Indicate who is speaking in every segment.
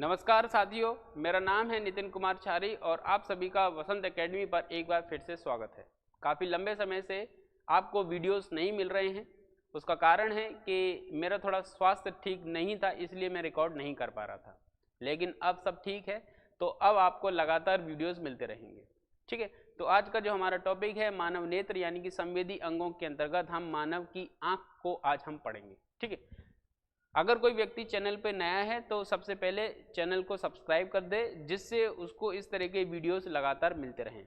Speaker 1: नमस्कार साथियों, मेरा नाम है नितिन कुमार छारी और आप सभी का वसंत एकेडमी पर एक बार फिर से स्वागत है। काफ़ी लंबे समय से आपको वीडियोस नहीं मिल रहे हैं। उसका कारण है कि मेरा थोड़ा स्वास्थ्य ठीक नहीं था, इसलिए मैं रिकॉर्ड नहीं कर पा रहा था। लेकिन अब सब ठीक है, तो अब आपको लगातार वीडियोस मिलते रहेंगे। ठीक है, तो आज का जो हमारा टॉपिक है मानव नेत्र यानी कि संवेदी अंगों के अंतर्गत हम मानव की आँख को आज हम पढ़ेंगे। ठीक है, अगर कोई व्यक्ति चैनल पे नया है तो सबसे पहले चैनल को सब्सक्राइब कर दे, जिससे उसको इस तरह के वीडियोस लगातार मिलते रहें।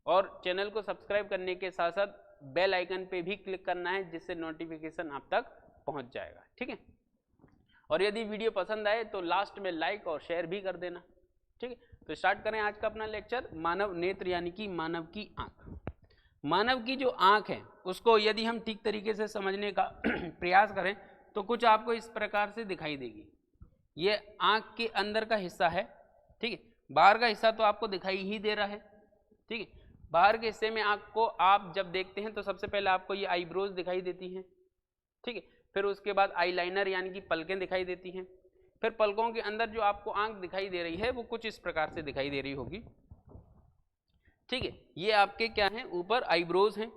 Speaker 1: और चैनल को सब्सक्राइब करने के साथ साथ बेल आइकन पे भी क्लिक करना है, जिससे नोटिफिकेशन आप तक पहुंच जाएगा। ठीक है, और यदि वीडियो पसंद आए तो लास्ट में लाइक और शेयर भी कर देना। ठीक है, तो स्टार्ट करें आज का अपना लेक्चर। मानव नेत्र यानी कि मानव की आँख। मानव की जो आँख है उसको यदि हम ठीक तरीके से समझने का प्रयास करें तो कुछ आपको इस प्रकार से दिखाई देगी। ये आँख के अंदर का हिस्सा है। ठीक है, बाहर का हिस्सा तो आपको दिखाई ही दे रहा है। ठीक है, बाहर के हिस्से में आँख को आप जब देखते हैं तो सबसे पहले आपको ये आईब्रोज दिखाई देती हैं। ठीक है, फिर उसके बाद आईलाइनर यानी कि पलकें दिखाई देती हैं। फिर पलकों के अंदर जो आपको आँख दिखाई दे रही है वो कुछ इस प्रकार से दिखाई दे रही होगी। ठीक है, ये आपके क्या हैं, ऊपर आईब्रोज हैं।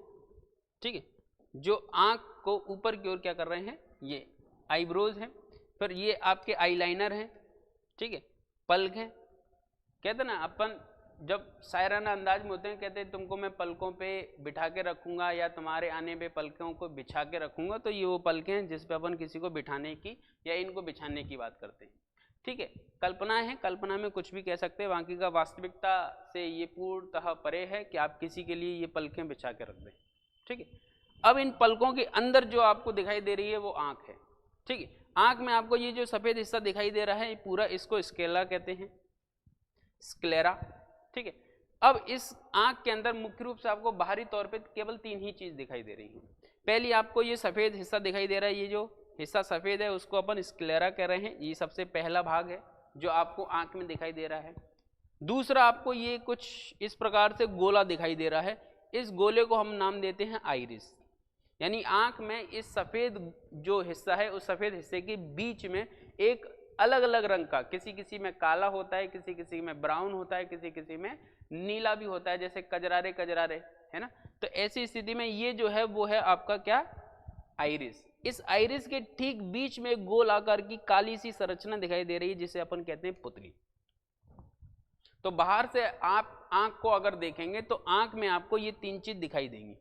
Speaker 1: ठीक है, जो आँख को ऊपर की ओर क्या कर रहे हैं, ये आईब्रोज हैं। फिर ये आपके आईलाइनर हैं। ठीक है, पलक हैं। कहते ना अपन जब शायराना अंदाज में होते हैं, कहते हैं तुमको मैं पलकों पे बिठा के रखूंगा या तुम्हारे आने पे पलकों को बिछा के रखूंगा। तो ये वो पलकें हैं जिस पे अपन किसी को बिठाने की या इनको बिछाने की बात करते हैं। ठीक है, कल्पना है, कल्पना में कुछ भी कह सकते हैं, बाकी का वास्तविकता से ये पूर्णतः परे है कि आप किसी के लिए ये पलकें बिछा के रख दें। ठीक है, अब इन पलकों के अंदर जो आपको दिखाई दे रही है वो आँख है। ठीक है, आँख में आपको ये जो सफ़ेद हिस्सा दिखाई दे रहा है ये पूरा, इसको स्क्लेरा कहते हैं, स्क्लेरा। ठीक है, अब इस आँख के अंदर मुख्य रूप से आपको बाहरी तौर पे केवल तीन ही चीज़ दिखाई दे रही है। पहली आपको ये सफ़ेद हिस्सा दिखाई दे रहा है, ये जो हिस्सा सफ़ेद है उसको अपन स्क्लेरा कह रहे हैं। ये सबसे पहला भाग है जो आपको आँख में दिखाई दे रहा है। दूसरा आपको ये कुछ इस प्रकार से गोला दिखाई दे रहा है, इस गोले को हम नाम देते हैं आइरिस। यानी आँख में इस सफ़ेद जो हिस्सा है उस सफ़ेद हिस्से के बीच में एक अलग अलग रंग का, किसी किसी में काला होता है, किसी किसी में ब्राउन होता है, किसी किसी में नीला भी होता है, जैसे कजरारे कजरारे है ना। तो ऐसी स्थिति में ये जो है वो है आपका क्या, आइरिस। इस आइरिस के ठीक बीच में एक गोल आकार की काली सी संरचना दिखाई दे रही है जिसे अपन कहते हैं पुतली। तो बाहर से आप आँख को अगर देखेंगे तो आँख में आपको ये तीन चीज दिखाई देंगी।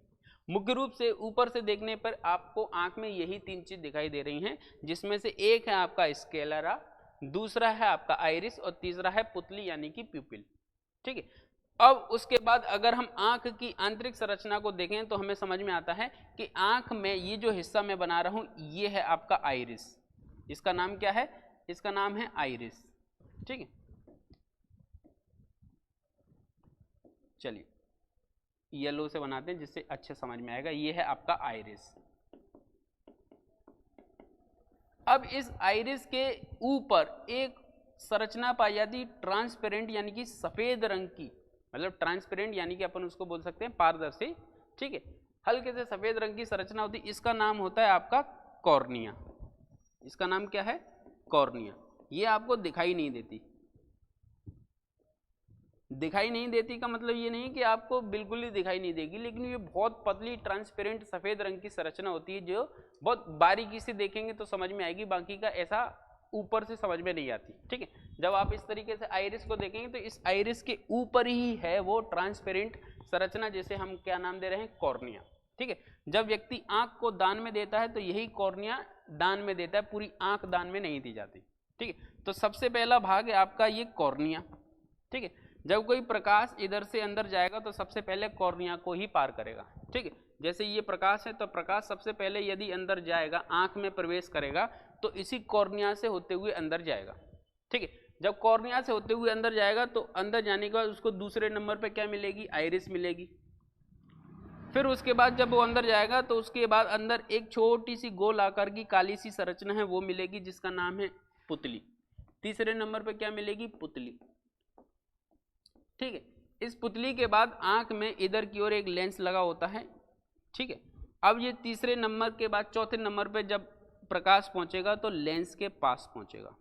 Speaker 1: मुख्य रूप से ऊपर से देखने पर आपको आँख में यही तीन चीज दिखाई दे रही हैं, जिसमें से एक है आपका स्क्लेरा, दूसरा है आपका आइरिस और तीसरा है पुतली यानी कि प्यूपिल। ठीक है, अब उसके बाद अगर हम आँख की आंतरिक संरचना को देखें तो हमें समझ में आता है कि आँख में ये जो हिस्सा मैं बना रहा हूँ ये है आपका आइरिस। इसका नाम क्या है, इसका नाम है आइरिस। ठीक है, चलिए येलो से बनाते हैं जिससे अच्छे समझ में आएगा। ये है आपका आइरिस। अब इस आइरिस के ऊपर एक संरचना पाई जाती ट्रांसपेरेंट यानी कि सफेद रंग की, मतलब ट्रांसपेरेंट यानी कि अपन उसको बोल सकते हैं पारदर्शी। ठीक है, हल्के से सफेद रंग की संरचना होती है, इसका नाम होता है आपका कॉर्निया। इसका नाम क्या है, कॉर्निया। ये आपको दिखाई नहीं देती। दिखाई नहीं देती का मतलब ये नहीं कि आपको बिल्कुल ही दिखाई नहीं देगी, लेकिन ये बहुत पतली ट्रांसपेरेंट सफेद रंग की संरचना होती है जो बहुत बारीकी से देखेंगे तो समझ में आएगी, बाकी का ऐसा ऊपर से समझ में नहीं आती। ठीक है, जब आप इस तरीके से आइरिस को देखेंगे तो इस आइरिस के ऊपर ही है वो ट्रांसपेरेंट संरचना जिसे हम क्या नाम दे रहे हैं, कॉर्निया। ठीक है, जब व्यक्ति आंख को दान में देता है तो यही कॉर्निया दान में देता है, पूरी आंख दान में नहीं दी जाती। ठीक है, तो सबसे पहला भाग है आपका ये कॉर्निया। ठीक है, जब कोई प्रकाश इधर से अंदर जाएगा तो सबसे पहले कॉर्निया को ही पार करेगा। ठीक है, जैसे ये प्रकाश है तो प्रकाश सबसे पहले यदि अंदर जाएगा, आंख में प्रवेश करेगा तो इसी कॉर्निया से होते हुए अंदर जाएगा। ठीक है, जब कॉर्निया से होते हुए अंदर जाएगा तो अंदर जाने के बाद उसको दूसरे नंबर पे क्या मिलेगी, आइरिस मिलेगी। फिर उसके बाद जब वो अंदर जाएगा तो उसके बाद अंदर एक छोटी सी गोल आकार की काली सी संरचना है वो मिलेगी जिसका नाम है पुतली। तीसरे नंबर पे क्या मिलेगी, पुतली। ठीक है, इस पुतली के बाद आंख में इधर की ओर एक लेंस लगा होता है। ठीक है, अब ये तीसरे नंबर के बाद चौथे नंबर पे जब प्रकाश पहुंचेगा तो लेंस के पास पहुंचेगा।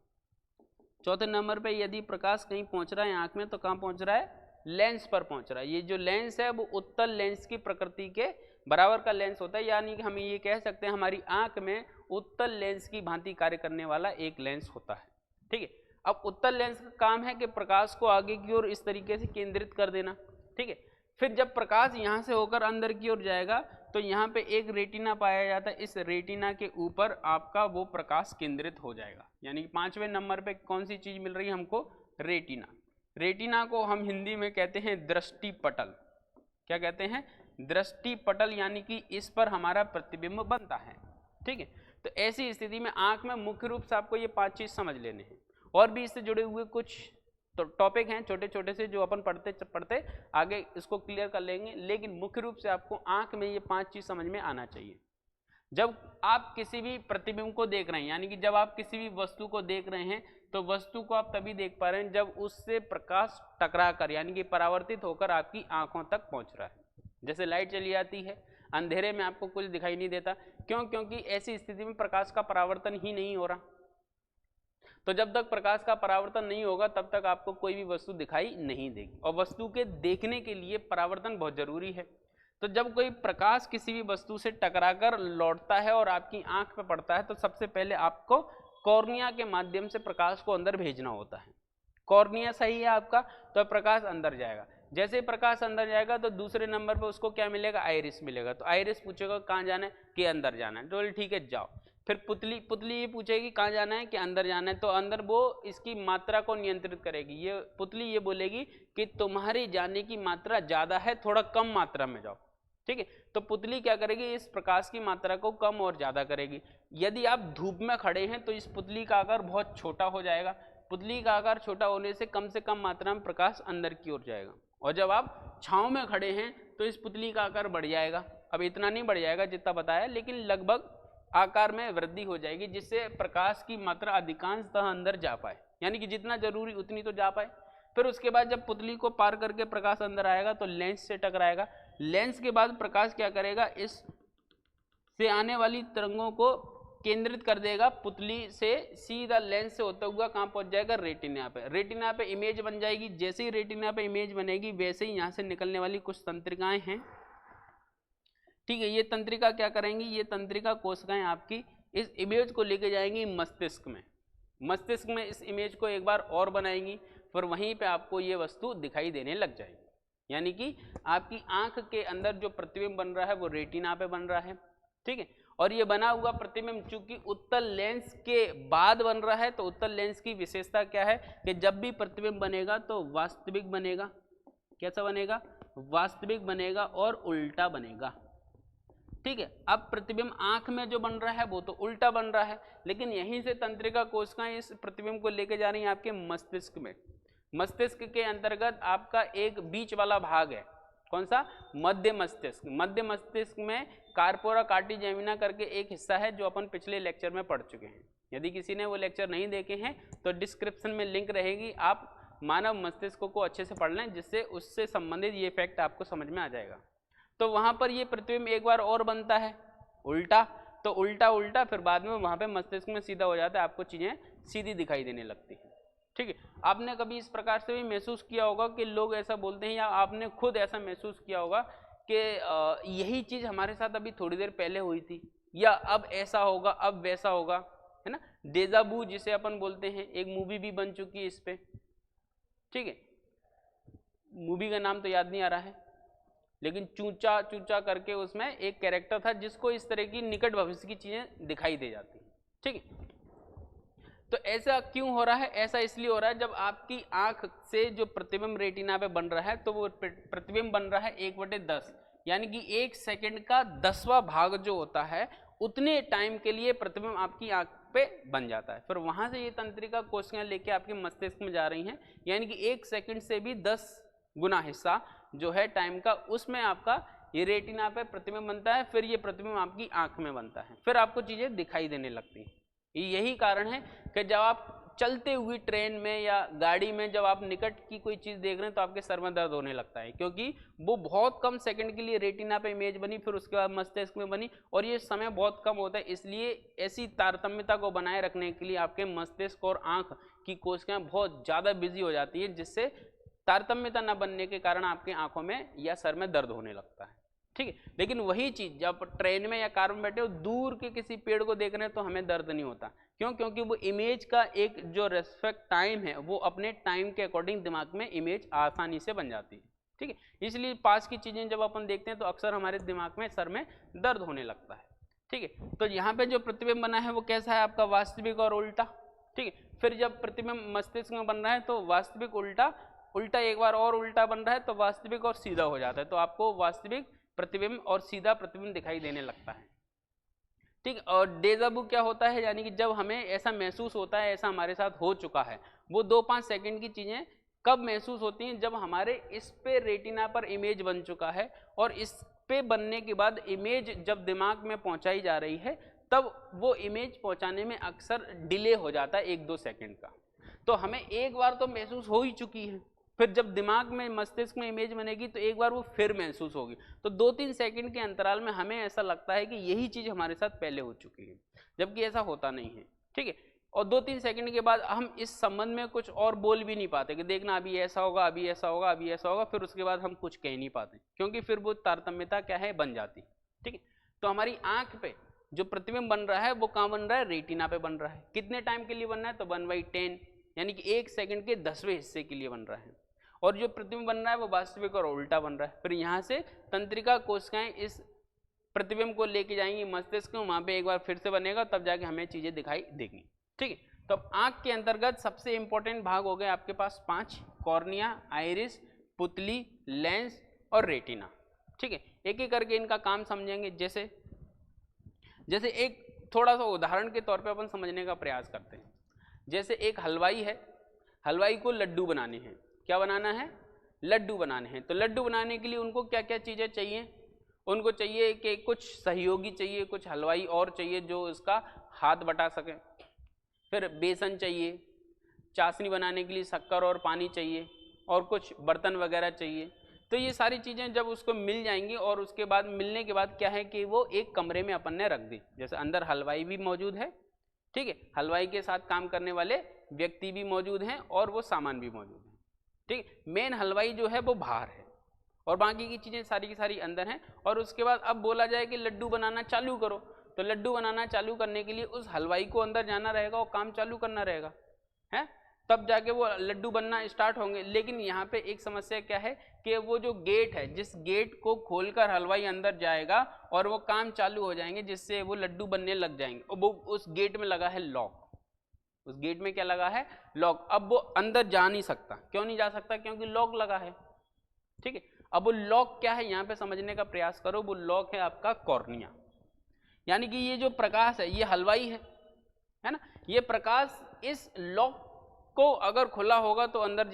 Speaker 1: चौथे नंबर पे यदि प्रकाश कहीं पहुंच रहा है आंख में तो कहाँ पहुंच रहा है, लेंस पर पहुंच रहा है। ये जो लेंस है वो उत्तल लेंस की प्रकृति के बराबर का लेंस होता है, यानी कि हम ये कह सकते हैं हमारी आंख में उत्तल लेंस की भांति कार्य करने वाला एक लेंस होता है। ठीक है, अब उत्तल लेंस का काम है कि प्रकाश को आगे की ओर इस तरीके से केंद्रित कर देना। ठीक है, फिर जब प्रकाश यहाँ से होकर अंदर की ओर जाएगा तो यहाँ पे एक रेटिना पाया जाता है, इस रेटिना के ऊपर आपका वो प्रकाश केंद्रित हो जाएगा। यानी कि 5वें नंबर पे कौन सी चीज मिल रही है हमको, रेटिना। रेटिना को हम हिंदी में कहते हैं दृष्टि पटल। क्या कहते हैं, दृष्टि पटल, यानी कि इस पर हमारा प्रतिबिंब बनता है। ठीक है, तो ऐसी स्थिति में आंख में मुख्य रूप से आपको ये 5 चीज समझ लेने हैं। और भी इससे जुड़े हुए कुछ तो टॉपिक हैं छोटे छोटे से जो अपन पढ़ते पढ़ते आगे इसको क्लियर कर लेंगे, लेकिन मुख्य रूप से आपको आंख में ये 5 चीज समझ में आना चाहिए। जब आप किसी भी प्रतिबिंब को देख रहे हैं, यानी कि जब आप किसी भी वस्तु को देख रहे हैं तो वस्तु को आप तभी देख पा रहे हैं जब उससे प्रकाश टकरा कर यानी कि परावर्तित होकर आपकी आंखों तक पहुंच रहा है। जैसे लाइट चली जाती है, अंधेरे में आपको कुछ दिखाई नहीं देता, क्यों? क्योंकि ऐसी स्थिति में प्रकाश का परावर्तन ही नहीं हो रहा। तो जब तक प्रकाश का परावर्तन नहीं होगा तब तक आपको कोई भी वस्तु दिखाई नहीं देगी, और वस्तु के देखने के लिए परावर्तन बहुत जरूरी है। तो जब कोई प्रकाश किसी भी वस्तु से टकराकर लौटता है और आपकी आंख पे पड़ता है तो सबसे पहले आपको कॉर्निया के माध्यम से प्रकाश को अंदर भेजना होता है। कॉर्निया सही है आपका तो प्रकाश अंदर जाएगा। जैसे ही प्रकाश अंदर जाएगा तो दूसरे नंबर पे उसको क्या मिलेगा, आइरिस मिलेगा। तो आइरिस पूछेगा कहाँ जाना है, कि अंदर जाना है, तो ठीक है जाओ। फिर पुतली ये पूछेगी कहाँ जाना है, कि अंदर जाना है, तो अंदर वो इसकी मात्रा को नियंत्रित करेगी। ये पुतली ये बोलेगी कि तुम्हारी जाने की मात्रा ज्यादा है, थोड़ा कम मात्रा में जाओ। ठीक है, तो पुतली क्या करेगी, इस प्रकाश की मात्रा को कम और ज्यादा करेगी। यदि आप धूप में खड़े हैं तो इस पुतली का आकार बहुत छोटा हो जाएगा। पुतली का आकार छोटा होने से कम मात्रा में प्रकाश अंदर की ओर जाएगा। और जब आप छांव में खड़े हैं तो इस पुतली का आकार बढ़ जाएगा। अब इतना नहीं बढ़ जाएगा जितना बताया, लेकिन लगभग आकार में वृद्धि हो जाएगी, जिससे प्रकाश की मात्रा अधिकांशतः अंदर जा पाए, यानी कि जितना जरूरी उतनी तो जा पाए। फिर उसके बाद जब पुतली को पार करके प्रकाश अंदर आएगा तो लेंस से टकराएगा। लेंस के बाद प्रकाश क्या करेगा, इस से आने वाली तरंगों को केंद्रित कर देगा, पुतली से सीधा लेंस से होता हुआ कहाँ पहुंच जाएगा, रेटिना पे। रेटिना पे इमेज बन जाएगी। जैसे ही रेटिना पे इमेज बनेगी वैसे ही यहाँ से निकलने वाली कुछ तंत्रिकाएं हैं। ठीक है, ये तंत्रिका क्या करेंगी, ये तंत्रिका कोशिकाएं आपकी इस इमेज को लेके जाएंगी मस्तिष्क में। मस्तिष्क में इस इमेज को एक बार और बनाएंगी, फिर वहीं पे आपको ये वस्तु दिखाई देने लग जाएगी। यानी कि आपकी आंख के अंदर जो प्रतिबिंब बन रहा है वो रेटिना पे बन रहा है। ठीक है, और ये बना हुआ प्रतिबिंब चूंकि उत्तल लेंस के बाद बन रहा है, तो उत्तल लेंस की विशेषता क्या है कि जब भी प्रतिबिंब बनेगा तो वास्तविक बनेगा। कैसा बनेगा, वास्तविक बनेगा और उल्टा बनेगा। ठीक है, अब प्रतिबिंब आंख में जो बन रहा है वो तो उल्टा बन रहा है, लेकिन यहीं से तंत्रिका कोशिकाएं इस प्रतिबिंब को लेके जा रही हैं आपके मस्तिष्क में। मस्तिष्क के अंतर्गत आपका एक बीच वाला भाग है, कौन सा, मध्य मस्तिष्क। मध्य मस्तिष्क में कार्पोरा कार्टिजेमिना करके एक हिस्सा है जो अपन पिछले लेक्चर में पढ़ चुके हैं। यदि किसी ने वो लेक्चर नहीं देखे हैं तो डिस्क्रिप्शन में लिंक रहेगी, आप मानव मस्तिष्क को अच्छे से पढ़ लें, जिससे उससे संबंधित ये फैक्ट आपको समझ में आ जाएगा। तो वहां पर ये प्रतिबिंब एक बार और बनता है उल्टा, तो उल्टा उल्टा फिर बाद में वहां पे मस्तिष्क में सीधा हो जाता है, आपको चीजें सीधी दिखाई देने लगती हैं। ठीक है, आपने कभी इस प्रकार से भी महसूस किया होगा कि लोग ऐसा बोलते हैं, या आपने खुद ऐसा महसूस किया होगा कि यही चीज हमारे साथ अभी थोड़ी देर पहले हुई थी, या अब ऐसा होगा, अब वैसा होगा, है ना। डेजा वू जिसे अपन बोलते हैं, एक मूवी भी बन चुकी है इस पे। ठीक है, मूवी का नाम तो याद नहीं आ रहा है, लेकिन चूचा चूचा करके उसमें एक कैरेक्टर था जिसको इस तरह की निकट भविष्य की चीजें दिखाई दे जाती हैं। ठीक है, तो ऐसा क्यों हो रहा है, ऐसा इसलिए हो रहा है जब आपकी आंख से जो प्रतिबिंब रेटिना पे बन रहा है तो वो प्रतिबिंब बन रहा है 1/10, यानी कि 1 सेकंड का 10वां भाग जो होता है उतने टाइम के लिए प्रतिबिंब आपकी आंख पे बन जाता है। फिर वहां से ये तंत्रिका कोशिकाएं लेके आपके मस्तिष्क में जा रही हैं, यानी कि 1 सेकंड से भी 10 गुना हिस्सा जो है टाइम का, उसमें आपका ये रेटिना पे प्रतिबिंब बनता है। फिर ये प्रतिबिंब आपकी आंख में बनता है, फिर आपको चीजें दिखाई देने लगती हैं। यही कारण है कि जब आप चलते हुई ट्रेन में या गाड़ी में जब आप निकट की कोई चीज़ देख रहे हैं तो आपके सर में दर्द होने लगता है, क्योंकि वो बहुत कम सेकंड के लिए रेटिना पे इमेज बनी, फिर उसके बाद मस्तिष्क में बनी, और ये समय बहुत कम होता है। इसलिए ऐसी तारतम्यता को बनाए रखने के लिए आपके मस्तिष्क और आँख की कोशिकाएं बहुत ज़्यादा बिजी हो जाती है, जिससे तारतम्यता न बनने के कारण आपकी आंखों में या सर में दर्द होने लगता है। ठीक है, लेकिन वही चीज़ जब ट्रेन में या कार में बैठे हो, दूर के किसी पेड़ को देख रहे हैं तो हमें दर्द नहीं होता। क्यों? क्योंकि वो इमेज का एक जो रेस्पेक्ट टाइम है वो अपने टाइम के अकॉर्डिंग दिमाग में इमेज आसानी से बन जाती है। ठीक है, इसलिए पास की चीज़ें जब अपन देखते हैं तो अक्सर हमारे दिमाग में, सर में दर्द होने लगता है। ठीक है, तो यहाँ पे जो प्रतिबिंब बना है वो कैसा है आपका? वास्तविक और उल्टा। ठीक है, फिर जब प्रतिबिंब मस्तिष्क में बन रहा है तो वास्तविक उल्टा, उल्टा एक बार और उल्टा बन रहा है तो वास्तविक और सीधा हो जाता है, तो आपको वास्तविक प्रतिबिंब और सीधा प्रतिबिंब दिखाई देने लगता है। ठीक, और डेजा वू क्या होता है? यानी कि जब हमें ऐसा महसूस होता है, ऐसा हमारे साथ हो चुका है, वो 2-5 सेकंड की चीज़ें कब महसूस होती हैं? जब हमारे इस पे रेटिना पर इमेज बन चुका है, और इस पे बनने के बाद इमेज जब दिमाग में पहुंचाई जा रही है तब वो इमेज पहुंचाने में अक्सर डिले हो जाता है 1-2 सेकंड का। तो हमें एक बार तो महसूस हो ही चुकी है, फिर जब दिमाग में, मस्तिष्क में इमेज बनेगी तो एक बार वो फिर महसूस होगी, तो 2-3 सेकंड के अंतराल में हमें ऐसा लगता है कि यही चीज़ हमारे साथ पहले हो चुकी है, जबकि ऐसा होता नहीं है। ठीक है, और 2-3 सेकंड के बाद हम इस संबंध में कुछ और बोल भी नहीं पाते कि देखना अभी ऐसा होगा, अभी ऐसा होगा, अभी ऐसा होगा, फिर उसके बाद हम कुछ कह नहीं पाते, क्योंकि फिर वो तारतम्यता क्या है? बन जाती। ठीक है, तो हमारी आंख पे जो प्रतिबिंब बन रहा है वो कहाँ बन रहा है? रेटिना पे बन रहा है। कितने टाइम के लिए बन रहा है? तो 1/10, यानी कि 1 सेकंड के 10वें हिस्से के लिए बन रहा है। और जो प्रतिबिंब बन रहा है वो वास्तविक और उल्टा बन रहा है। फिर यहाँ से तंत्रिका कोशिकाएं इस प्रतिबिंब को लेके जाएंगी मस्तिष्क में, वहाँ पे एक बार फिर से बनेगा, तब जाके हमें चीज़ें दिखाई देंगी। ठीक है, तो अब आँख के अंतर्गत सबसे इंपॉर्टेंट भाग हो गए आपके पास 5: कॉर्निया, आइरिस, पुतली, लेंस और रेटिना। ठीक है, एक एक करके इनका काम समझेंगे। जैसे एक थोड़ा सा उदाहरण के तौर पे अपन समझने का प्रयास करते हैं। जैसे एक हलवाई है, हलवाई को लड्डू बनाने हैं। क्या बनाना है? लड्डू बनाने हैं। तो लड्डू बनाने के लिए उनको क्या क्या चीज़ें चाहिए? उनको चाहिए कि कुछ सहयोगी चाहिए, कुछ हलवाई और चाहिए जो इसका हाथ बटा सके। फिर बेसन चाहिए, चाशनी बनाने के लिए शक्कर और पानी चाहिए, और कुछ बर्तन वगैरह चाहिए। तो ये सारी चीज़ें जब उसको मिल जाएंगी, और उसके बाद मिलने के बाद क्या है कि वो एक कमरे में अपन ने रख दी। जैसे अंदर हलवाई भी मौजूद है, ठीक है, हलवाई के साथ काम करने वाले व्यक्ति भी मौजूद हैं, और वो सामान भी मौजूद है। ठीक, मेन हलवाई जो है वो बाहर है, और बाकी की चीज़ें सारी की सारी अंदर हैं। और उसके बाद अब बोला जाए कि लड्डू बनाना चालू करो, तो लड्डू बनाना चालू करने के लिए उस हलवाई को अंदर जाना रहेगा और काम चालू करना रहेगा, है, तब जाके वो लड्डू बनना स्टार्ट होंगे। लेकिन यहाँ पे एक समस्या क्या है कि वो जो गेट है, जिस गेट को खोलकर हलवाई अंदर जाएगा और वो काम चालू हो जाएंगे, जिससे वो लड्डू बनने लग जाएंगे, और वो उस गेट में लगा है लॉक। उस गेट में क्या लगा है? लॉक। अब वो अंदर जा नहीं सकता। क्यों नहीं जा सकता? क्योंकि लॉक लगा है। ठीक है, अब वो लॉक क्या है यहाँ पे समझने का प्रयास करो। वो लॉक है आपका कॉर्निया, यानी कि ये जो प्रकाश है ये हलवाई है ना, ये प्रकाश इस लॉक को अगर खुला होगा तो अंदर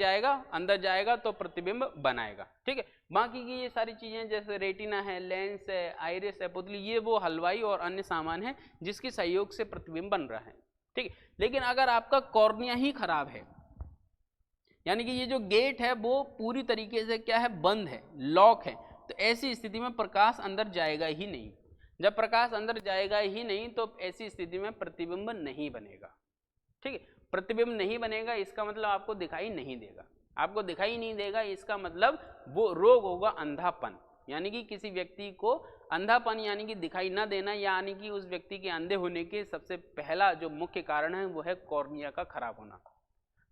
Speaker 1: जाएगा तो प्रतिबिंब बनाएगा। ठीक है, बाकी की ये सारी चीजें जैसे रेटिना है, लेंस है, आइरिस है, पुतली, ये वो हलवाई और अन्य सामान है जिसके सहयोग से प्रतिबिंब बन रहा है। ठीक है, लेकिन अगर आपका कॉर्निया ही खराब है, यानी कि ये जो गेट है वो पूरी तरीके से क्या है? बंद है, लॉक है, तो ऐसी स्थिति में प्रकाश अंदर जाएगा ही नहीं। जब प्रकाश अंदर जाएगा ही नहीं तो ऐसी स्थिति में प्रतिबिंब नहीं बनेगा। ठीक है, प्रतिबिंब नहीं बनेगा इसका मतलब आपको दिखाई नहीं देगा। आपको दिखाई नहीं देगा इसका मतलब वो रोग होगा अंधापन, यानी कि किसी व्यक्ति को अंधापन यानी कि दिखाई ना देना, यानी कि उस व्यक्ति के अंधे होने के सबसे पहला जो मुख्य कारण है वो है कॉर्निया का खराब होना।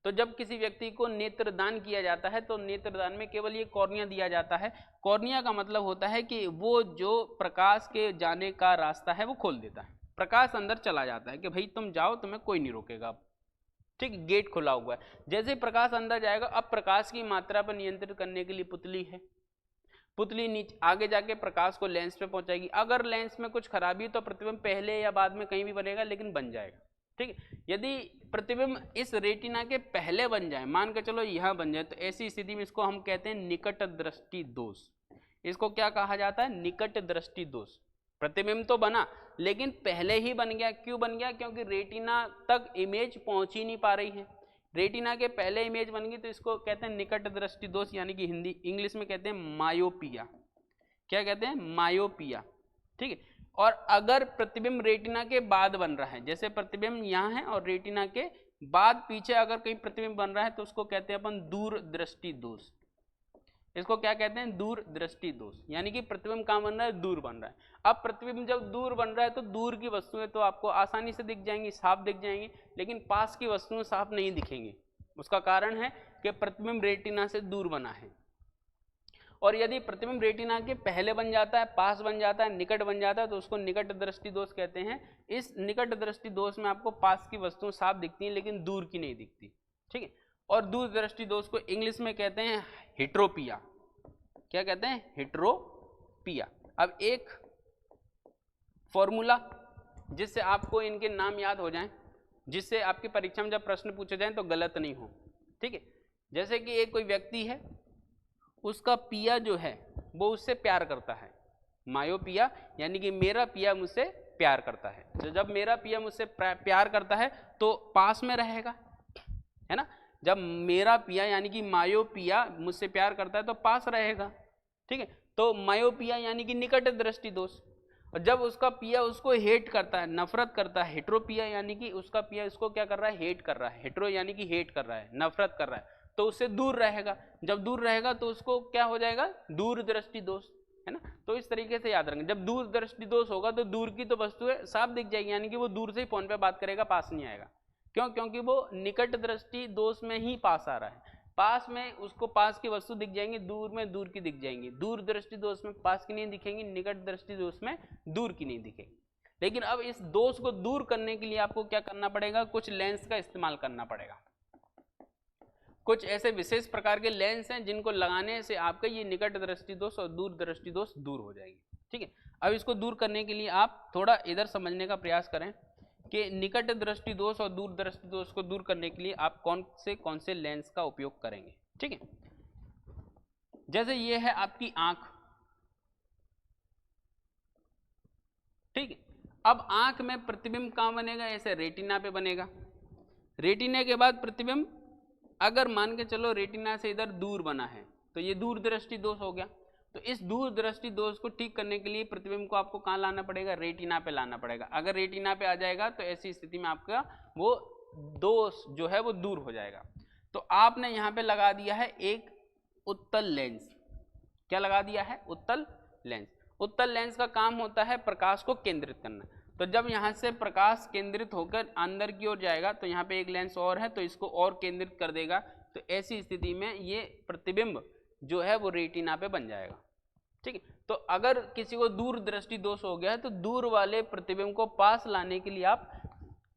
Speaker 1: तो जब किसी व्यक्ति को नेत्रदान किया जाता है तो नेत्रदान में केवल ये कॉर्निया दिया जाता है। कॉर्निया का मतलब होता है कि वो जो प्रकाश के जाने का रास्ता है वो खोल देता है, प्रकाश अंदर चला जाता है कि भाई तुम जाओ, तुम्हें कोई नहीं रोकेगा। ठीक, गेट खुला हुआ है। जैसे ही प्रकाश अंदर जाएगा, अब प्रकाश की मात्रा पर नियंत्रित करने के लिए पुतली है। पुतली नीचे आगे जाके प्रकाश को लेंस पे पहुंचाएगी। अगर लेंस में कुछ खराबी तो प्रतिबिंब पहले या बाद में कहीं भी बनेगा, लेकिन बन जाएगा। ठीक है, यदि प्रतिबिंब इस रेटिना के पहले बन जाए, मान के चलो यहाँ बन जाए, तो ऐसी स्थिति में इसको हम कहते हैं निकट दृष्टि दोष। इसको क्या कहा जाता है? निकट दृष्टि दोष। प्रतिबिंब तो बना लेकिन पहले ही बन गया। क्यों बन गया? क्योंकि रेटिना तक इमेज पहुंच ही नहीं पा रही है। रेटिना के पहले इमेज बन गई तो इसको कहते हैं निकट दृष्टि दोष, यानी कि हिंदी इंग्लिश में कहते हैं मायोपिया। क्या कहते हैं? मायोपिया। ठीक है। और अगर प्रतिबिंब रेटिना के बाद बन रहा है, जैसे प्रतिबिंब यहाँ है और रेटिना के बाद पीछे अगर कहीं प्रतिबिंब बन रहा है तो उसको कहते हैं अपन दूर दृष्टि दोष। इसको क्या कहते हैं? दूर दृष्टि दोष। यानी कि प्रतिबिंब कहाँ बन रहा है? दूर बन रहा है। अब प्रतिबिंब जब दूर बन रहा है तो दूर की वस्तुएं तो आपको आसानी से दिख जाएंगी, साफ दिख जाएंगी, लेकिन पास की वस्तुएं साफ नहीं दिखेंगी। उसका कारण है कि प्रतिबिंब रेटिना से दूर बना है। और यदि प्रतिबिंब रेटिना के पहले बन जाता है, पास बन जाता है, निकट बन जाता है तो उसको निकट दृष्टि दोष कहते हैं। इस निकट दृष्टि दोष में आपको पास की वस्तुएं साफ दिखती हैं लेकिन दूर की नहीं दिखती। ठीक है। और दूर दृष्टि दोष को इंग्लिश में कहते हैं हेट्रोपिया। क्या कहते हैं? हेट्रोपिया। अब एक फॉर्मूला जिससे आपको इनके नाम याद हो जाएं, जिससे आपकी परीक्षा में जब प्रश्न पूछे जाएं तो गलत नहीं हो। ठीक है। जैसे कि एक कोई व्यक्ति है, उसका पिया जो है वो उससे प्यार करता है। मायोपिया यानी कि मेरा पिया मुझसे प्यार करता है। तो जब मेरा पिया मुझसे प्यार करता है तो पास में रहेगा, है ना। जब मेरा पिया यानी कि मायोपिया मुझसे प्यार करता है तो पास रहेगा। ठीक है। तो मायोपिया यानी कि निकट दृष्टि दोष। और जब उसका पिया उसको हेट करता है, नफरत करता है, हेट्रोपिया यानी कि उसका पिया इसको क्या कर रहा है? हेट कर रहा है। हेट्रो यानी कि हेट कर रहा है, नफरत कर रहा है, तो उससे दूर रहेगा। जब दूर रहेगा तो उसको क्या हो जाएगा? दूर दृष्टि दोष, है ना। तो इस तरीके से याद रखेंगे। जब दूर दृष्टि दोष होगा तो दूर की तो वस्तुएं साफ दिख जाएगी, यानी कि वो दूर से ही फोन पे बात करेगा, पास नहीं आएगा। क्यों? क्योंकि वो निकट दृष्टि दोष में ही पास आ रहा है। पास में उसको पास की वस्तु दिख जाएंगी, दूर में दूर की दिख जाएंगी। दूर दृष्टि दोष में पास की नहीं दिखेंगी, निकट दृष्टि दोष में दूर की नहीं दिखेगी। लेकिन अब इस दोष को दूर करने के लिए आपको क्या करना पड़ेगा? कुछ लेंस का इस्तेमाल करना पड़ेगा। कुछ ऐसे विशेष प्रकार के लेंस हैं जिनको लगाने से आपका ये निकट दृष्टि दोष और दूर दृष्टि दोष दूर हो जाएगी। ठीक है। अब इसको दूर करने के लिए आप थोड़ा इधर समझने का प्रयास करें कि निकट दृष्टि दोष और दूर दृष्टि दोष को दूर करने के लिए आप कौन से लेंस का उपयोग करेंगे। ठीक है। जैसे ये है आपकी आंख। ठीक है। अब आंख में प्रतिबिंब कहां बनेगा? ऐसे रेटिना पे बनेगा। रेटिना के बाद प्रतिबिंब अगर मान के चलो रेटिना से इधर दूर बना है तो ये दूर दृष्टि दोष हो गया। तो इस दूर दृष्टि दोष को ठीक करने के लिए प्रतिबिंब को आपको कहाँ लाना पड़ेगा? रेटिना पे लाना पड़ेगा। अगर रेटिना पे आ जाएगा तो ऐसी स्थिति में आपका वो दोष जो है वो दूर हो जाएगा। तो आपने यहाँ पे लगा दिया है एक उत्तल लेंस। क्या लगा दिया है? उत्तल लेंस। उत्तल लेंस का काम होता है प्रकाश को केंद्रित करना। तो जब यहाँ से प्रकाश केंद्रित होकर अंदर की ओर जाएगा तो यहाँ पे एक लेंस और है तो इसको और केंद्रित कर देगा। तो ऐसी स्थिति में ये प्रतिबिंब जो है वो रेटिना पे बन जाएगा। ठीक है। तो अगर किसी को दूर दृष्टि दोष हो गया है तो दूर वाले प्रतिबिंब को पास लाने के लिए आप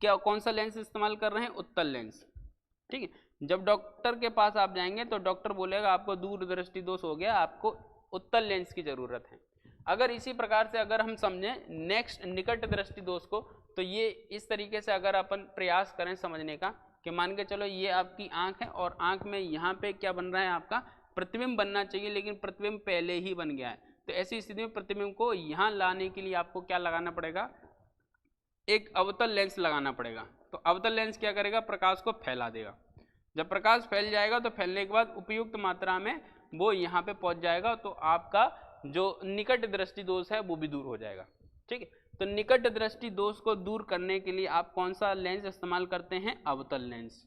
Speaker 1: कौन सा लेंस इस्तेमाल कर रहे हैं? उत्तल लेंस। ठीक है। जब डॉक्टर के पास आप जाएंगे तो डॉक्टर बोलेगा आपको दूर दृष्टि दोष हो गया, आपको उत्तल लेंस की जरूरत है। अगर इसी प्रकार से अगर हम समझें नेक्स्ट निकट दृष्टि दोष को, तो ये इस तरीके से अगर अपन प्रयास करें समझने का कि मान के चलो ये आपकी आंख है और आंख में यहाँ पे क्या बन रहा है? आपका प्रतिबिंब बनना चाहिए, लेकिन प्रतिबिंब पहले ही बन गया है। तो ऐसी स्थिति में प्रतिबिंब को यहाँ लाने के लिए आपको क्या लगाना पड़ेगा? एक अवतल लेंस लगाना पड़ेगा। तो अवतल लेंस क्या करेगा? प्रकाश को फैला देगा। जब प्रकाश फैल जाएगा तो फैलने के बाद उपयुक्त मात्रा में वो यहाँ पे पहुँच जाएगा तो आपका जो निकट दृष्टि दोष है वो भी दूर हो जाएगा। ठीक है। तो निकट दृष्टि दोष को दूर करने के लिए आप कौन सा लेंस इस्तेमाल करते हैं? अवतल लेंस।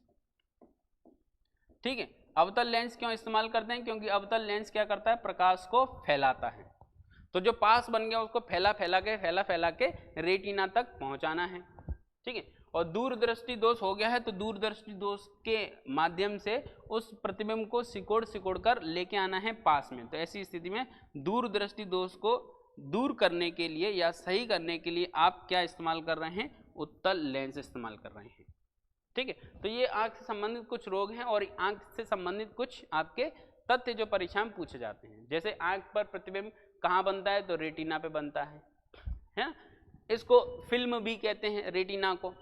Speaker 1: ठीक है। अवतल लेंस क्यों इस्तेमाल करते हैं? क्योंकि अवतल लेंस क्या करता है? प्रकाश को फैलाता है। तो जो पास बन गया उसको फैला फैला के रेटिना तक पहुंचाना है। ठीक है। और दूर दृष्टि दोष हो गया है तो दूर दृष्टि दोष के माध्यम से उस प्रतिबिंब को सिकोड़ कर लेके आना है पास में। तो ऐसी स्थिति में दूर दृष्टि दोष को दूर करने के लिए या सही करने के लिए आप क्या इस्तेमाल कर रहे हैं? उत्तल लेंस इस्तेमाल कर रहे हैं। ठीक है। तो ये आंख से संबंधित कुछ रोग हैं और आंख से संबंधित कुछ आपके तथ्य जो परीक्षा में पूछे जाते हैं। जैसे आंख पर प्रतिबिंब कहाँ बनता है? तो रेटिना पे बनता है। इसको फिल्म भी कहते हैं रेटिना को।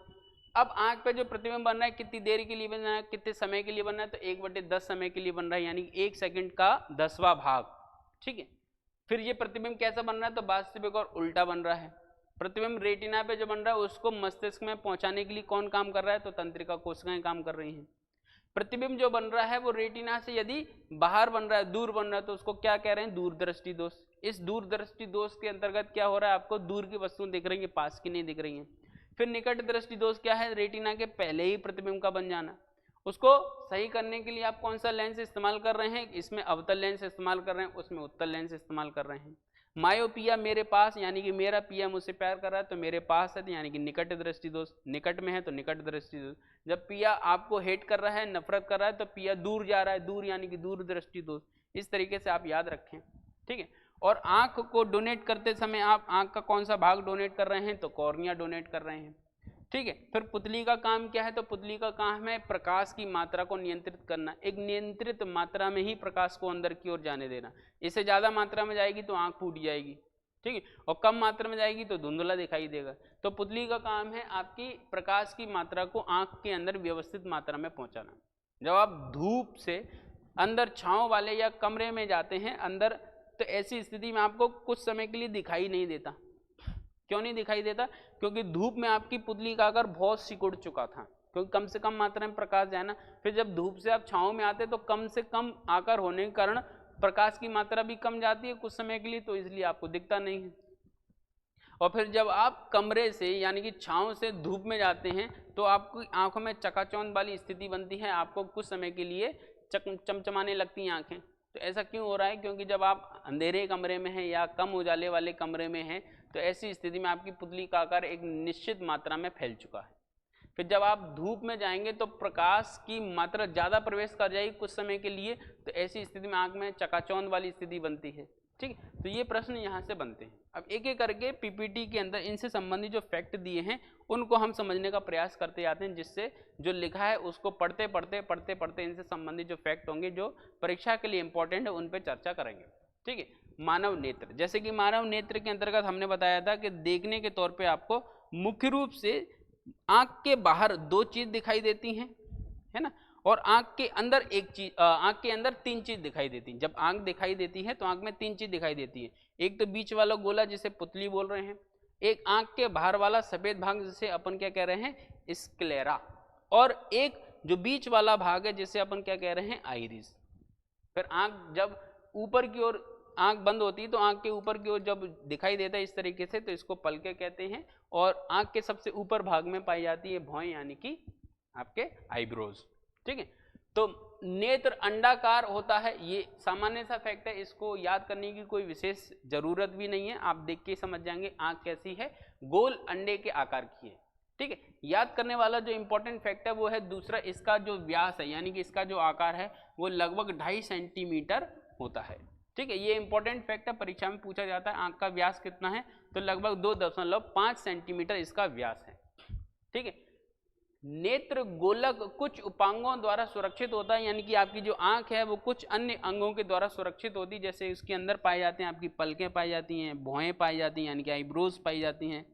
Speaker 1: अब आंख पे जो प्रतिबिंब बन रहा है कितनी देर के लिए बन रहा है? कितने समय के लिए बन रहा है? तो 1/10 समय के लिए बन रहा है, यानी 1 सेकंड का 10वां भाग। ठीक है। फिर ये प्रतिबिंब कैसा बन रहा है, तो वास्तविक और उल्टा बन रहा है। प्रतिबिंब रेटिना पे जो बन रहा है उसको मस्तिष्क में पहुंचाने के लिए कौन काम कर रहा है, तो तंत्रिका कोशिकाएं काम कर रही हैं। प्रतिबिंब जो बन रहा है वो रेटिना से यदि बाहर बन रहा है, दूर बन रहा है, तो उसको क्या कह रहे हैं, दूरदृष्टि दोष। इस दूरदृष्टि दोष के अंतर्गत क्या हो रहा है, आपको दूर की वस्तुएं दिख रही है, पास की नहीं दिख रही है। फिर निकट दृष्टि दोष क्या है, रेटिना के पहले ही प्रतिबिंब का बन जाना। उसको सही करने के लिए आप कौन सा लेंस इस्तेमाल कर रहे हैं, इसमें अवतल लेंस इस्तेमाल कर रहे हैं, उसमें उत्तल लेंस इस्तेमाल कर रहे हैं। मायोपिया मेरे पास, यानी कि मेरा पिया मुझसे प्यार कर रहा है तो मेरे पास है, यानी कि निकट दृष्टि दोष। निकट में है तो निकट दृष्टि दोष। जब पिया आपको हेट कर रहा है, नफरत कर रहा है, तो पिया दूर जा रहा है, दूर यानी कि दूर दृष्टि दोष। इस तरीके से आप याद रखें, ठीक है। और आंख को डोनेट करते समय आप आंख का कौन सा भाग डोनेट कर रहे हैं, तो कॉर्निया डोनेट कर रहे हैं, ठीक है। फिर पुतली का काम क्या है, तो पुतली का काम है प्रकाश की मात्रा को नियंत्रित करना, एक नियंत्रित मात्रा में ही प्रकाश को अंदर की ओर जाने देना। इससे ज्यादा मात्रा में जाएगी तो आंख फूट जाएगी, ठीक है, और कम मात्रा में जाएगी तो धुंधला दिखाई देगा। तो पुतली का काम है आपकी प्रकाश की मात्रा को आंख के अंदर व्यवस्थित मात्रा में पहुंचाना। जब आप धूप से अंदर छांव वाले या कमरे में जाते हैं अंदर, तो ऐसी स्थिति में आपको कुछ समय के लिए दिखाई नहीं देता। क्यों नहीं दिखाई देता, क्योंकि धूप में आपकी पुतली का आकार बहुत सिकुड़ चुका था, क्योंकि कम से कम मात्रा में प्रकाश जाए ना। फिर जब धूप से आप छांव में आते तो कम से कम आकार होने के कारण प्रकाश की मात्रा भी कम जाती है कुछ समय के लिए, तो इसलिए आपको दिखता नहीं है। और फिर जब आप कमरे से यानी कि छांव से धूप में जाते हैं तो आपकी आंखों में चकाचौंध वाली स्थिति बनती है, आपको कुछ समय के लिए चमचमाने लगती हैं आंखें। तो ऐसा क्यों हो रहा है, क्योंकि जब आप अंधेरे कमरे में हैं या कम उजाले वाले कमरे में हैं तो ऐसी स्थिति में आपकी पुतली का आकार एक निश्चित मात्रा में फैल चुका है। फिर जब आप धूप में जाएंगे तो प्रकाश की मात्रा ज़्यादा प्रवेश कर जाएगी कुछ समय के लिए, तो ऐसी स्थिति में आंख में चकाचौंध वाली स्थिति बनती है, ठीक है। तो ये प्रश्न यहाँ से बनते हैं। अब एक एक करके पीपीटी के अंदर इनसे संबंधित जो फैक्ट दिए हैं उनको हम समझने का प्रयास करते जाते हैं, जिससे जो लिखा है उसको पढ़ते पढ़ते इनसे संबंधित जो फैक्ट होंगे जो परीक्षा के लिए इंपॉर्टेंट है उन पर चर्चा करेंगे, ठीक है। मानव नेत्र, जैसे कि मानव नेत्र के अंतर्गत हमने बताया था कि देखने के तौर पे आपको मुख्य रूप से आंख के बाहर दो चीज दिखाई देती हैं, है ना, और आंख के अंदर एक चीज, आंख के अंदर तीन चीज दिखाई देती हैं। जब आंख दिखाई देती है तो आंख में तीन चीज दिखाई देती है। एक तो बीच वाला गोला जिसे पुतली बोल रहे हैं, एक आंख के बाहर वाला सफेद भाग जिसे अपन क्या कह रहे हैं, स्क्लेरा, और एक जो बीच वाला भाग है जिसे अपन क्या कह रहे हैं, आइरिस। फिर आंख जब ऊपर की ओर आंख बंद होती है तो आंख के ऊपर की ओर जब दिखाई देता है इस तरीके से तो इसको पलके कहते हैं, और आंख के सबसे ऊपर भाग में पाई जाती है भौं यानी कि आपके आईब्रोज, ठीक है। तो नेत्र अंडाकार होता है, ये सामान्य सा फैक्ट है, इसको याद करने की कोई विशेष जरूरत भी नहीं है, आप देख के समझ जाएंगे आंख कैसी है, गोल अंडे के आकार की है, ठीक है। याद करने वाला जो इंपॉर्टेंट फैक्ट है वो है दूसरा, इसका जो व्यास है यानी कि इसका जो आकार है वो लगभग 2.5 सेंटीमीटर होता है, ठीक है। ये इंपॉर्टेंट फैक्ट है, परीक्षा में पूछा जाता है आंख का व्यास कितना है, तो लगभग 2.5 सेंटीमीटर इसका व्यास है, ठीक है। नेत्र गोलक कुछ उपांगों द्वारा सुरक्षित होता है, यानी कि आपकी जो आंख है वो कुछ अन्य अंगों के द्वारा सुरक्षित होती है, जैसे इसके अंदर पाए जाते हैं आपकी पलकें पाई जाती हैं, भौहें पाई जाती हैं यानी कि आईब्रोज पाई जाती हैं,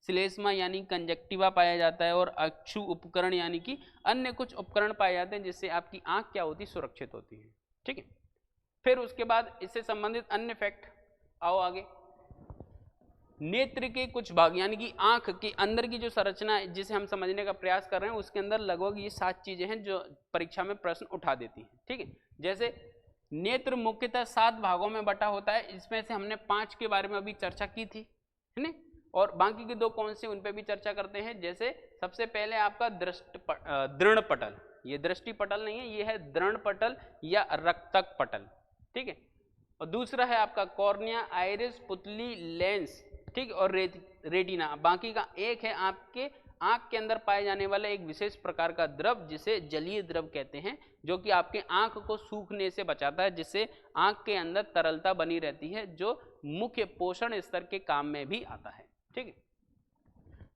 Speaker 1: श्लेष्मा यानी कंजक्टिवा पाया जाता है, और अक्षु उपकरण यानी कि अन्य कुछ उपकरण पाए जाते हैं जिससे आपकी आंख क्या होती है, सुरक्षित होती है, ठीक है। फिर उसके बाद इससे संबंधित अन्य फैक्ट, आओ आगे। नेत्र के कुछ भाग यानी कि आंख के अंदर की जो संरचना है जिसे हम समझने का प्रयास कर रहे हैं उसके अंदर लगभग ये 7 चीजें हैं जो परीक्षा में प्रश्न उठा देती हैं, ठीक है। जैसे नेत्र मुख्यतः 7 भागों में बटा होता है, इसमें से हमने 5 के बारे में अभी चर्चा की थी, है ना, और बाकी के 2 कौन से उन पे भी चर्चा करते हैं। जैसे सबसे पहले आपका दृढ़ पटल, ये दृष्टि पटल नहीं है, ये है दृढ़ पटल या रक्तक पटल, ठीक है। और दूसरा है आपका कॉर्निया, आइरिस, पुतली, लेंस, ठीक, और रेटिना। बाकी का एक है आपके आंख के अंदर पाए जाने वाला एक विशेष प्रकार का द्रव जिसे जलीय द्रव कहते हैं, जो कि आपके आंख को सूखने से बचाता है, जिससे आंख के अंदर तरलता बनी रहती है, जो मुख्य पोषण स्तर के काम में भी आता है, ठीक है।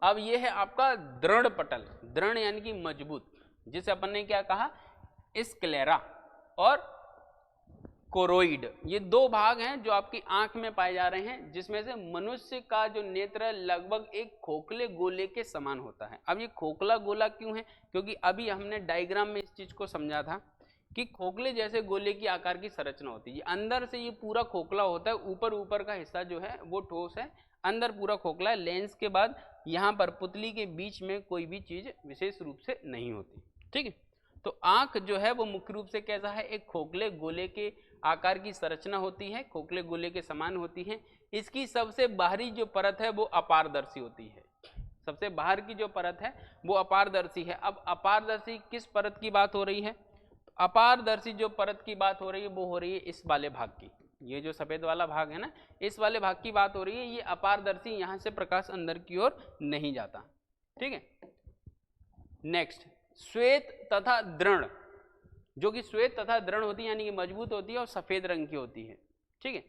Speaker 1: अब यह है आपका दृढ़ पटल, दृढ़ यानी कि मजबूत, जिसे अपन ने क्या कहा, स्क्लेरा और कोरोइड, ये 2 भाग हैं जो आपकी आंख में पाए जा रहे हैं, जिसमें से मनुष्य का जो नेत्र लगभग एक खोखले गोले के समान होता है। अब ये खोखला गोला क्यों है, क्योंकि अभी हमने डायग्राम में इस चीज को समझा था कि खोखले जैसे गोले की आकार की संरचना होती है। अंदर से ये पूरा खोखला होता है, ऊपर का हिस्सा जो है वो ठोस है, अंदर पूरा खोखला है। लेंस के बाद यहाँ पर पुतली के बीच में कोई भी चीज विशेष रूप से नहीं होती। ठीक है, तो आंख जो है वो मुख्य रूप से कैसा है, एक खोखले गोले के आकार की संरचना होती है, खोखले गोले के समान होती है। इसकी सबसे बाहरी जो परत है वो अपारदर्शी होती है, सबसे बाहर की जो परत है वो अपारदर्शी है। अब अपारदर्शी किस परत की बात हो रही है, अपारदर्शी जो परत की बात हो रही है वो हो रही है इस वाले भाग की, ये जो सफेद वाला भाग है ना, इस वाले भाग की बात हो रही है। ये अपारदर्शी, यहां से प्रकाश अंदर की ओर नहीं जाता। ठीक है, नेक्स्ट श्वेत तथा दृढ़, जो कि श्वेत तथा दृढ़ होती है यानी कि मजबूत होती है और सफेद रंग की होती है। ठीक है,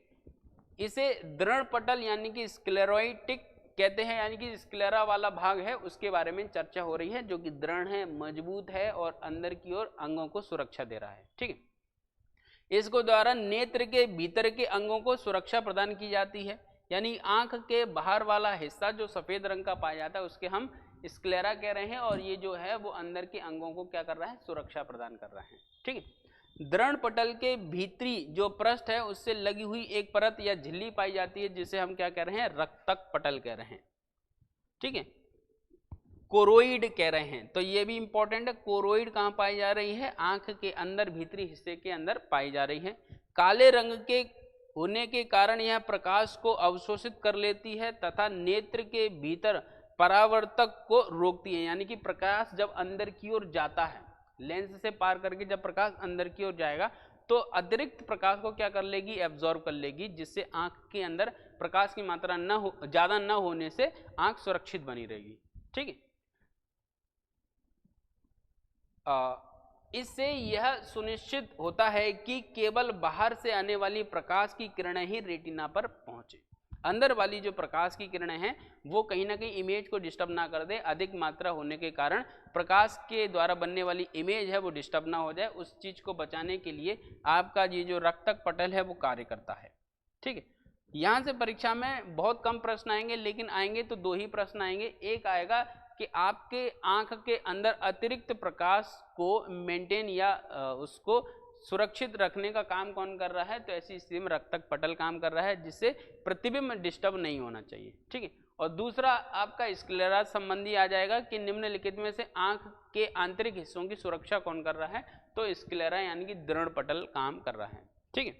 Speaker 1: इसे दृढ़ पटल यानी कि स्क्लेरोइटिक कहते हैं, यानी कि स्क्लेरा वाला भाग है उसके बारे में चर्चा हो रही है, जो कि दृढ़ है, मजबूत है और अंदर की ओर अंगों को सुरक्षा दे रहा है। ठीक है, इसको द्वारा नेत्र के भीतर के अंगों को सुरक्षा प्रदान की जाती है, यानी आंख के बाहर वाला हिस्सा जो सफेद रंग का पाया जाता है उसके हम स्क्लेरा कह रहे हैं, और ये जो है वो अंदर के अंगों को क्या कर रहा है, सुरक्षा प्रदान कर रहा है। ठीक है, दृढ़ पटल के भीतरी जो पृष्ठ है उससे लगी हुई एक परत या झिल्ली पाई जाती है, जिसे हम क्या कह रहे हैं, रक्तक पटल कह रहे हैं। ठीक है, कोरोइड कह रहे हैं, तो ये भी इंपॉर्टेंट है। कोरोइड कहां पाई जा रही है, आंख के अंदर भीतरी हिस्से के अंदर पाई जा रही है। काले रंग के होने के कारण यह प्रकाश को अवशोषित कर लेती है तथा नेत्र के भीतर परावर्तक को रोकती है, यानी कि प्रकाश जब अंदर की ओर जाता है, लेंस से पार करके जब प्रकाश अंदर की ओर जाएगा तो अतिरिक्त प्रकाश को क्या कर लेगी, एब्जॉर्ब कर लेगी, जिससे आंख के अंदर प्रकाश की मात्रा ज्यादा न होने से आंख सुरक्षित बनी रहेगी। ठीक है, इससे यह सुनिश्चित होता है कि केवल बाहर से आने वाली प्रकाश की किरणें ही रेटिना पर पहुंचे, अंदर वाली जो प्रकाश की किरणें हैं वो कहीं ना कहीं इमेज को डिस्टर्ब ना कर दे। अधिक मात्रा होने के कारण प्रकाश के द्वारा बनने वाली इमेज है वो डिस्टर्ब ना हो जाए, उस चीज को बचाने के लिए आपका ये जो रक्तक पटल है वो कार्य करता है। ठीक है, यहां से परीक्षा में बहुत कम प्रश्न आएंगे, लेकिन आएंगे तो 2 ही प्रश्न आएंगे। एक आएगा कि आपके आंख के अंदर अतिरिक्त प्रकाश को मेंटेन या उसको सुरक्षित रखने का काम कौन कर रहा है, तो ऐसी स्थिति में रक्तक पटल काम कर रहा है, जिससे प्रतिबिंब डिस्टर्ब नहीं होना चाहिए। ठीक है, और दूसरा आपका स्क्लेरा संबंधी आ जाएगा कि निम्नलिखित में से आंख के आंतरिक हिस्सों की सुरक्षा कौन कर रहा है, तो स्क्लेरा यानी कि दृढ़ पटल काम कर रहा है। ठीक है,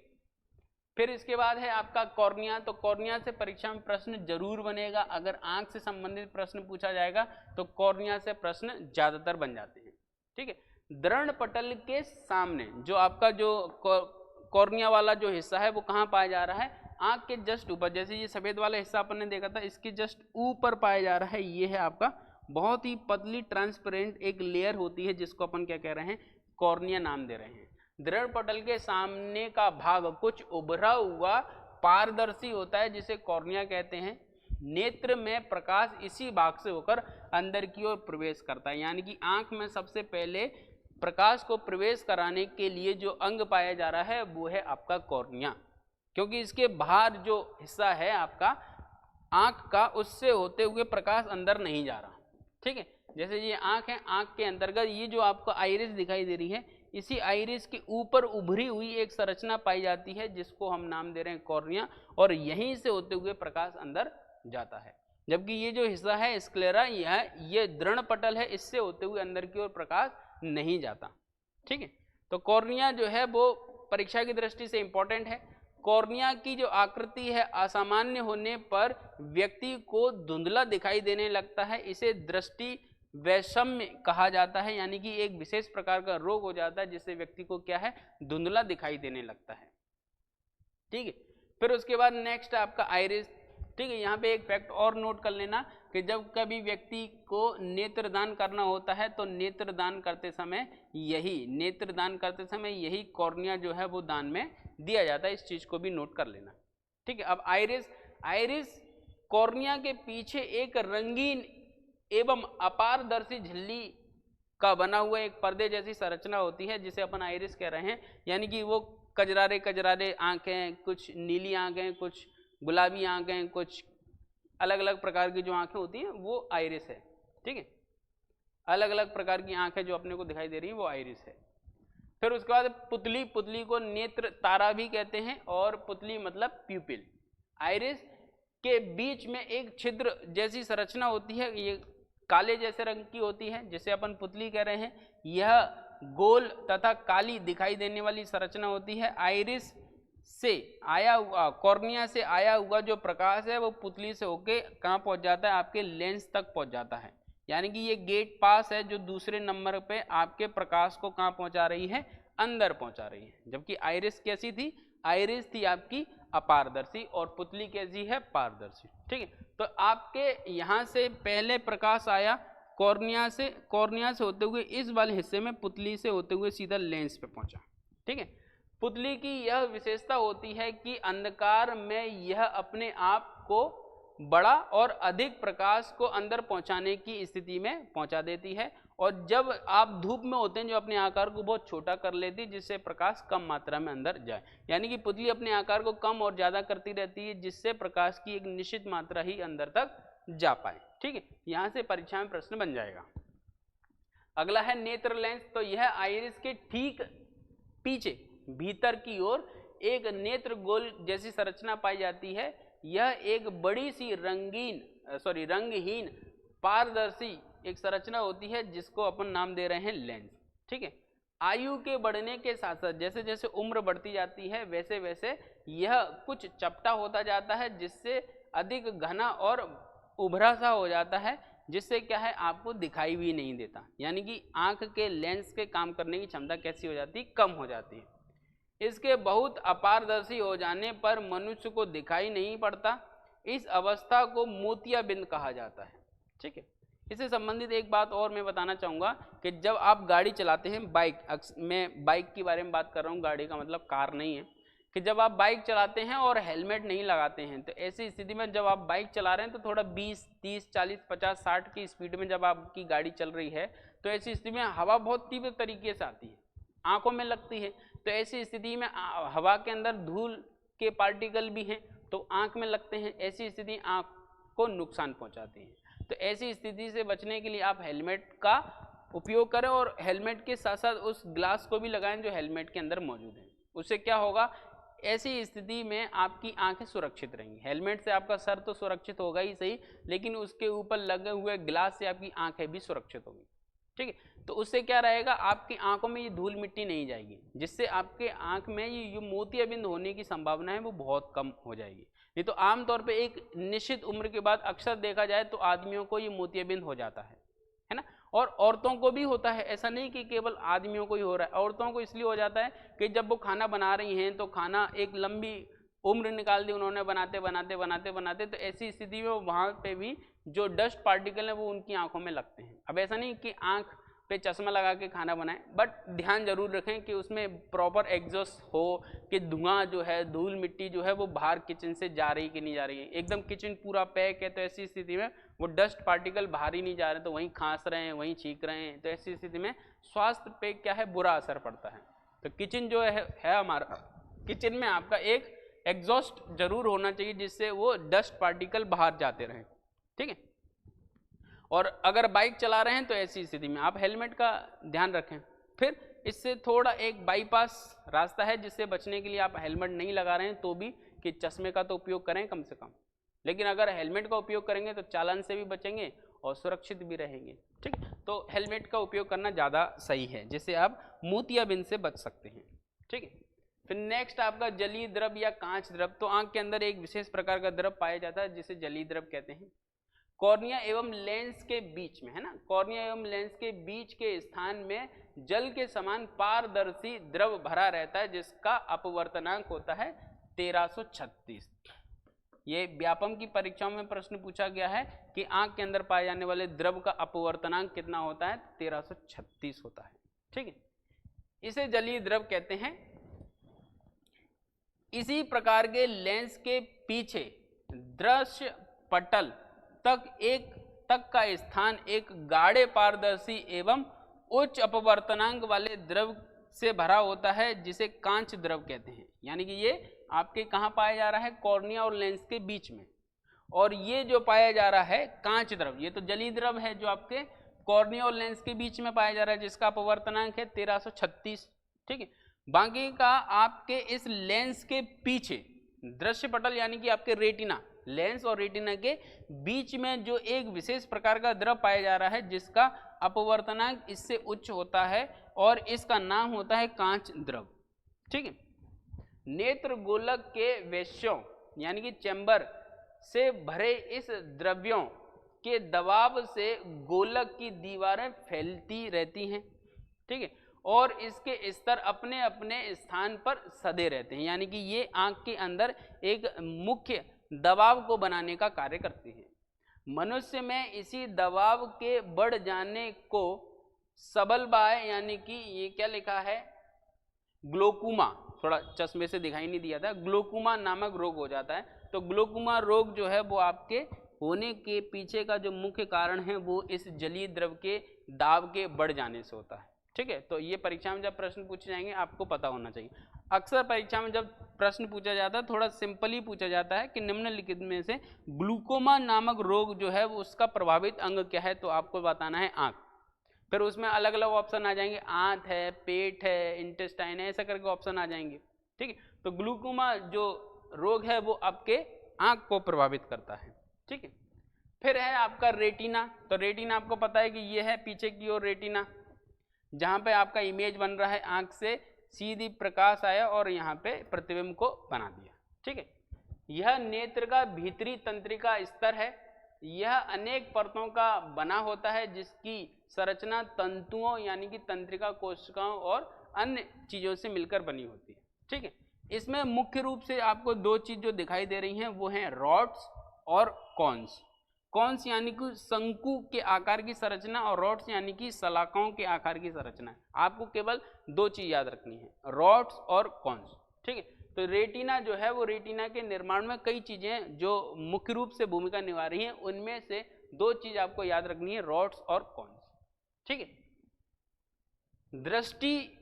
Speaker 1: फिर इसके बाद है आपका कॉर्निया। तो कॉर्निया से परीक्षा में प्रश्न जरूर बनेगा, अगर आंख से संबंधित प्रश्न पूछा जाएगा तो कॉर्निया से प्रश्न ज्यादातर बन जाते हैं। ठीक है, दृढ़ पटल के सामने जो आपका जो कॉर्निया वाला जो हिस्सा है वो कहाँ पाया जा रहा है, आंख के जस्ट ऊपर। जैसे ये सफेद वाला हिस्सा अपन ने देखा था, इसके जस्ट ऊपर पाया जा रहा है। ये है आपका बहुत ही पतली ट्रांसपेरेंट एक लेयर होती है, जिसको अपन क्या कह रहे हैं, कॉर्निया नाम दे रहे हैं। दृढ़ पटल के सामने का भाग कुछ उभरा हुआ पारदर्शी होता है, जिसे कॉर्निया कहते हैं। नेत्र में प्रकाश इसी भाग से होकर अंदर की ओर प्रवेश करता है, यानी कि आंख में सबसे पहले प्रकाश को प्रवेश कराने के लिए जो अंग पाया जा रहा है वो है आपका कॉर्निया, क्योंकि इसके बाहर जो हिस्सा है आपका आंख का, उससे होते हुए प्रकाश अंदर नहीं जा रहा। ठीक है, जैसे ये आंख है, आंख के अंतर्गत ये जो आपको आइरिस दिखाई दे रही है, इसी आइरिस के ऊपर उभरी हुई एक संरचना पाई जाती है, जिसको हम नाम दे रहे हैं कॉर्निया, और यहीं से होते हुए प्रकाश अंदर जाता है। जबकि ये जो हिस्सा है स्क्लेरा, ये दृढ़ पटल है, इससे होते हुए अंदर की ओर प्रकाश नहीं जाता। ठीक है, तो कॉर्निया जो है वो परीक्षा की दृष्टि से इंपॉर्टेंट है। कॉर्निया की जो आकृति है असामान्य होने पर व्यक्ति को धुंधला दिखाई देने लगता है, इसे दृष्टि वैषम्य कहा जाता है, यानी कि एक विशेष प्रकार का रोग हो जाता है जिससे व्यक्ति को क्या है, धुंधला दिखाई देने लगता है। ठीक है, फिर उसके बाद नेक्स्ट आपका आइरिस। ठीक है, यहाँ पे एक फैक्ट और नोट कर लेना कि जब कभी व्यक्ति को नेत्रदान करना होता है तो नेत्रदान करते समय यही कॉर्निया जो है वो दान में दिया जाता है, इस चीज को भी नोट कर लेना। ठीक है, अब आइरिस कॉर्निया के पीछे एक रंगीन एवं अपारदर्शी झिल्ली का बना हुआ एक पर्दे जैसी संरचना होती है, जिसे अपन आइरिस कह रहे हैं, यानी कि वो कजरारे आंखें, कुछ नीली आंखें, कुछ गुलाबी आंखें, कुछ अलग अलग प्रकार की जो आंखें होती हैं वो आइरिस है। ठीक है, अलग अलग प्रकार की आंखें जो अपने को दिखाई दे रही है वो आइरिस है। फिर उसके बाद पुतली, पुतली को नेत्र तारा भी कहते हैं, और पुतली मतलब प्यूपिल। आइरिस के बीच में एक छिद्र जैसी संरचना होती है, ये काले जैसे रंग की होती है, जिसे अपन पुतली कह रहे हैं। यह गोल तथा काली दिखाई देने वाली संरचना होती है। आइरिस से आया हुआ, कॉर्निया से आया हुआ जो प्रकाश है वो पुतली से होके कहाँ पहुंच जाता है, आपके लेंस तक पहुंच जाता है। यानी कि ये गेट पास है जो दूसरे नंबर पे आपके प्रकाश को कहाँ पहुंचा रही है, अंदर पहुंचा रही है। जबकि आइरिस कैसी थी, आइरिस थी आपकी अपारदर्शी, और पुतली कैसी है, पारदर्शी। ठीक है, तो आपके यहाँ से पहले प्रकाश आया कॉर्निया से, कॉर्निया से होते हुए इस वाले हिस्से में पुतली से होते हुए सीधा लेंस पे पहुंचा। ठीक है, पुतली की यह विशेषता होती है कि अंधकार में यह अपने आप को बड़ा और अधिक प्रकाश को अंदर पहुंचाने की स्थिति में पहुंचा देती है, और जब आप धूप में होते हैं जो अपने आकार को बहुत छोटा कर लेती है, जिससे प्रकाश कम मात्रा में अंदर जाए। यानी कि पुतली अपने आकार को कम और ज़्यादा करती रहती है, जिससे प्रकाश की एक निश्चित मात्रा ही अंदर तक जा पाए। ठीक है, यहाँ से परीक्षा में प्रश्न बन जाएगा। अगला है नेत्र लेंस। तो यह आइरिस के ठीक पीछे भीतर की ओर एक नेत्र गोल जैसी संरचना पाई जाती है। यह एक बड़ी सी रंगहीन पारदर्शी एक संरचना होती है, जिसको अपन नाम दे रहे हैं लेंस। ठीक है, आयु के बढ़ने के साथ साथ जैसे जैसे उम्र बढ़ती जाती है वैसे वैसे यह कुछ चपटा होता जाता है, जिससे अधिक घना और उभरा सा हो जाता है, जिससे क्या है, आपको दिखाई भी नहीं देता। यानी कि आंख के लेंस के काम करने की क्षमता कैसी हो जाती है, कम हो जाती है। इसके बहुत अपारदर्शी हो जाने पर मनुष्य को दिखाई नहीं पड़ता। इस अवस्था को मोतियाबिंद कहा जाता है। ठीक है, इससे संबंधित एक बात और मैं बताना चाहूँगा कि जब आप गाड़ी चलाते हैं, मैं बाइक के बारे में बात कर रहा हूँ, गाड़ी का मतलब कार नहीं है, कि जब आप बाइक चलाते हैं और हेलमेट नहीं लगाते हैं, तो ऐसी स्थिति में जब आप बाइक चला रहे हैं तो थोड़ा 20, 30, 40, 50, 60 की स्पीड में जब आपकी गाड़ी चल रही है, तो ऐसी स्थिति में हवा बहुत तीव्र तरीके से आती है, आंखों में लगती है। तो ऐसी स्थिति में हवा के अंदर धूल के पार्टिकल भी हैं, तो आंख में लगते हैं। ऐसी स्थिति आंख को नुकसान पहुंचाती है। तो ऐसी स्थिति से बचने के लिए आप हेलमेट का उपयोग करें, और हेलमेट के साथ साथ उस ग्लास को भी लगाएं जो हेलमेट के अंदर मौजूद है। उससे क्या होगा, ऐसी स्थिति में आपकी आंखें सुरक्षित रहेंगी। हेलमेट से आपका सर तो सुरक्षित होगा ही सही, लेकिन उसके ऊपर लगे हुए ग्लास से आपकी आंखें भी सुरक्षित होंगी। ठीक है, तो उससे क्या रहेगा, आपकी आंखों में ये धूल मिट्टी नहीं जाएगी, जिससे आपके आंख में ये मोतियाबिंद होने की संभावना है वो बहुत कम हो जाएगी। नहीं तो आमतौर पे एक निश्चित उम्र के बाद अक्सर देखा जाए तो आदमियों को ये मोतियाबिंद हो जाता है ना, और औरतों को भी होता है। ऐसा नहीं कि केवल आदमियों को ही हो रहा है, औरतों को इसलिए हो जाता है कि जब वो खाना बना रही हैं तो खाना एक लंबी उम्र निकाल दी उन्होंने बनाते बनाते बनाते बनाते, तो ऐसी स्थिति में वहाँ पे भी जो डस्ट पार्टिकल है वो उनकी आंखों में लगते हैं। अब ऐसा नहीं कि आंख पे चश्मा लगा के खाना बनाएं, बट ध्यान जरूर रखें कि उसमें प्रॉपर एग्जॉस्ट हो, कि धुआं जो है, धूल मिट्टी जो है वो बाहर किचन से जा रही कि नहीं जा रही है। एकदम किचन पूरा पैक है तो ऐसी स्थिति में वो डस्ट पार्टिकल बाहर ही नहीं जा रहे, तो वहीं खांस रहे हैं, वहीं छींक रहे हैं, तो ऐसी स्थिति में स्वास्थ्य पे क्या है, बुरा असर पड़ता है। तो किचन जो है हमारा, किचन में आपका एक एग्जॉस्ट जरूर होना चाहिए, जिससे वो डस्ट पार्टिकल बाहर जाते रहें। ठीक है, और अगर बाइक चला रहे हैं तो ऐसी स्थिति में आप हेलमेट का ध्यान रखें। फिर इससे थोड़ा एक बाईपास रास्ता है, जिससे बचने के लिए आप हेलमेट नहीं लगा रहे हैं तो भी कि चश्मे का तो उपयोग करें कम से कम, लेकिन अगर हेलमेट का उपयोग करेंगे तो चालान से भी बचेंगे और सुरक्षित भी रहेंगे। ठीक, तो हेलमेट का उपयोग करना ज़्यादा सही है, जिससे आप मोतियाबिंद से बच सकते हैं। ठीक है, फिर नेक्स्ट आपका जलीय द्रव या कांच द्रव। तो आंख के अंदर एक विशेष प्रकार का द्रव पाया जाता है जिसे जलीय द्रव कहते हैं। कॉर्निया एवं लेंस के बीच में, है ना, कॉर्निया एवं लेंस के बीच के स्थान में जल के समान पारदर्शी द्रव भरा रहता है, जिसका अपवर्तनांक होता है 1336। ये व्यापम की परीक्षाओं में प्रश्न पूछा गया है कि आंख के अंदर पाए जाने वाले द्रव का अपवर्तनांक कितना होता है, 1336 होता है। ठीक है, इसे जलीय द्रव कहते हैं। इसी प्रकार के लेंस के पीछे दृश्य पटल तक का स्थान एक गाढ़े पारदर्शी एवं उच्च अपवर्तनांक वाले द्रव से भरा होता है, जिसे कांच द्रव कहते हैं। यानी कि ये आपके कहाँ पाया जा रहा है, कॉर्निया और लेंस के बीच में, और ये जो पाया जा रहा है कांच द्रव, ये तो जलीय द्रव है जो आपके कॉर्निया और लेंस के बीच में पाया जा रहा है, जिसका अपवर्तनांक है 1336। ठीक है। बाकी का आपके इस लेंस के पीछे दृश्य पटल यानी कि आपके रेटिना, लेंस और रेटिना के बीच में जो एक विशेष प्रकार का द्रव पाया जा रहा है जिसका अपवर्तनांक इससे उच्च होता है और इसका नाम होता है कांच द्रव। ठीक है। नेत्र गोलक के वेश्यों यानी कि चैम्बर से भरे इस द्रव्यों के दबाव से गोलक की दीवारें फैलती रहती हैं। ठीक है। और इसके स्तर अपने अपने स्थान पर सधे रहते हैं, यानी कि ये आंख के अंदर एक मुख्य दबाव को बनाने का कार्य करती है। मनुष्य में इसी दबाव के बढ़ जाने को सबलबाय यानी कि ये क्या लिखा है, ग्लोकुमा, थोड़ा चश्मे से दिखाई नहीं दिया था, ग्लोकुमा नामक रोग हो जाता है। तो ग्लोकुमा रोग जो है वो आपके होने के पीछे का जो मुख्य कारण है वो इस जलीय द्रव के दाब के बढ़ जाने से होता है। ठीक है। तो ये परीक्षा में जब प्रश्न पूछे जाएंगे आपको पता होना चाहिए। अक्सर परीक्षा में जब प्रश्न पूछा जाता है थोड़ा सिंपल ही पूछा जाता है कि निम्नलिखित में से ग्लूकोमा नामक रोग जो है वो उसका प्रभावित अंग क्या है, तो आपको बताना है आंख। फिर उसमें अलग अलग ऑप्शन आ जाएंगे, आंत है, पेट है, इंटेस्टाइन है, ऐसा करके ऑप्शन आ जाएंगे। ठीक है। तो ग्लूकोमा जो रोग है वो आपके आंख को प्रभावित करता है। ठीक है। फिर है आपका रेटिना। तो रेटिना आपको पता है कि ये है पीछे की ओर रेटिना, जहां पे आपका इमेज बन रहा है, आंख से सीधी प्रकाश आया और यहाँ पे प्रतिबिंब को बना दिया। ठीक है। यह नेत्र का भीतरी तंत्रिका स्तर है। यह अनेक परतों का बना होता है जिसकी संरचना तंतुओं यानी कि तंत्रिका कोशिकाओं और अन्य चीजों से मिलकर बनी होती है। ठीक है। इसमें मुख्य रूप से आपको दो चीज जो दिखाई दे रही हैं वो हैं रॉड्स और कॉन्स। कॉन्स यानी कि शंकु के आकार की संरचना और रॉड्स यानी कि सलाखाओं के आकार की संरचना। आपको केवल दो चीज याद रखनी है, रॉड्स और कॉन्स। ठीक है। तो रेटिना जो है वो रेटिना के निर्माण में कई चीजें जो मुख्य रूप से भूमिका निभा रही हैं, उनमें से दो चीज आपको याद रखनी है, रॉड्स और कॉन्स। ठीक है। दृष्टि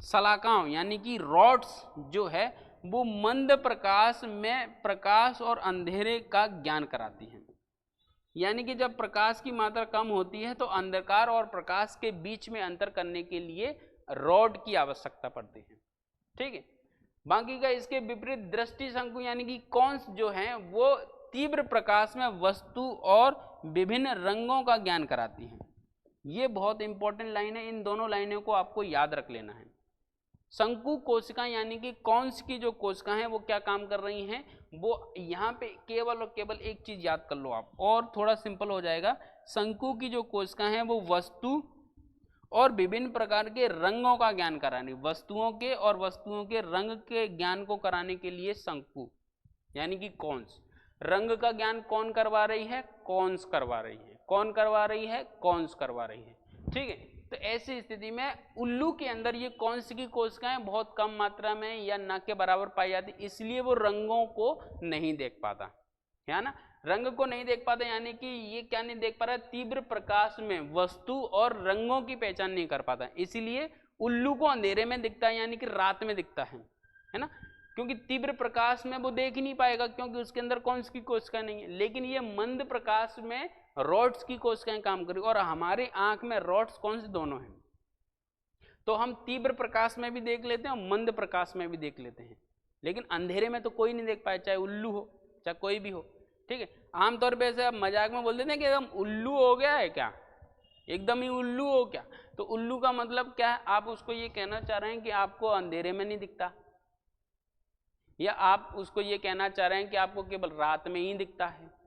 Speaker 1: सलाखाओं यानी कि रॉड्स जो है वो मंद प्रकाश में प्रकाश और अंधेरे का ज्ञान कराती हैं। यानी कि जब प्रकाश की मात्रा कम होती है तो अंधकार और प्रकाश के बीच में अंतर करने के लिए रॉड की आवश्यकता पड़ती है। ठीक है। बाकी का इसके विपरीत दृष्टि शंकु यानी कि कॉन्स जो हैं वो तीव्र प्रकाश में वस्तु और विभिन्न रंगों का ज्ञान कराती हैं। ये बहुत इंपॉर्टेंट लाइन है, इन दोनों लाइनों को आपको याद रख लेना है। शंकु कोशिका यानी कि कॉन्स की जो कोशिका हैं वो क्या काम कर रही हैं, वो यहाँ पे केवल और केवल एक चीज याद कर लो आप और थोड़ा सिंपल हो जाएगा। शंकु की जो कोशिका हैं वो वस्तु और विभिन्न प्रकार के रंगों का ज्ञान कराने, वस्तुओं के और वस्तुओं के रंग के ज्ञान को कराने के लिए शंकु यानी कि कॉन्स। रंग का ज्ञान कौन करवा रही है, कॉन्स करवा रही है। कौन करवा रही है, कॉन्स करवा रही है। ठीक है। तो ऐसी स्थिति में उल्लू के अंदर ये कॉन्स की कोशिकाएं बहुत कम मात्रा में या न के बराबर पाई जाती, इसलिए वो रंगों को नहीं देख पाता है ना, रंग को नहीं देख पाता। यानी कि ये क्या नहीं देख पा रहा है, तीव्र प्रकाश में वस्तु और रंगों की पहचान नहीं कर पाता, इसीलिए उल्लू को अंधेरे में दिखता है यानी कि रात में दिखता है ना, क्योंकि तीव्र प्रकाश में वो देख ही नहीं पाएगा क्योंकि उसके अंदर कॉन्स की कोशिका नहीं है। लेकिन ये मंद प्रकाश में रॉड्स की कोशिकाएं काम करेगी और हमारे आंख में रॉड्स कॉन्स दोनों हैं, तो हम तीव्र प्रकाश में भी देख लेते हैं और मंद प्रकाश में भी देख लेते हैं, लेकिन अंधेरे में तो कोई नहीं देख पाए, चाहे उल्लू हो चाहे कोई भी हो। ठीक है। आमतौर पे ऐसे आप मजाक में बोल देते हैं कि एकदम उल्लू हो गया है क्या, एकदम ही उल्लू हो क्या, तो उल्लू का मतलब क्या है, आप उसको ये कहना चाह रहे हैं कि आपको अंधेरे में नहीं दिखता, या आप उसको ये कहना चाह रहे हैं कि आपको केवल रात में ही दिखता है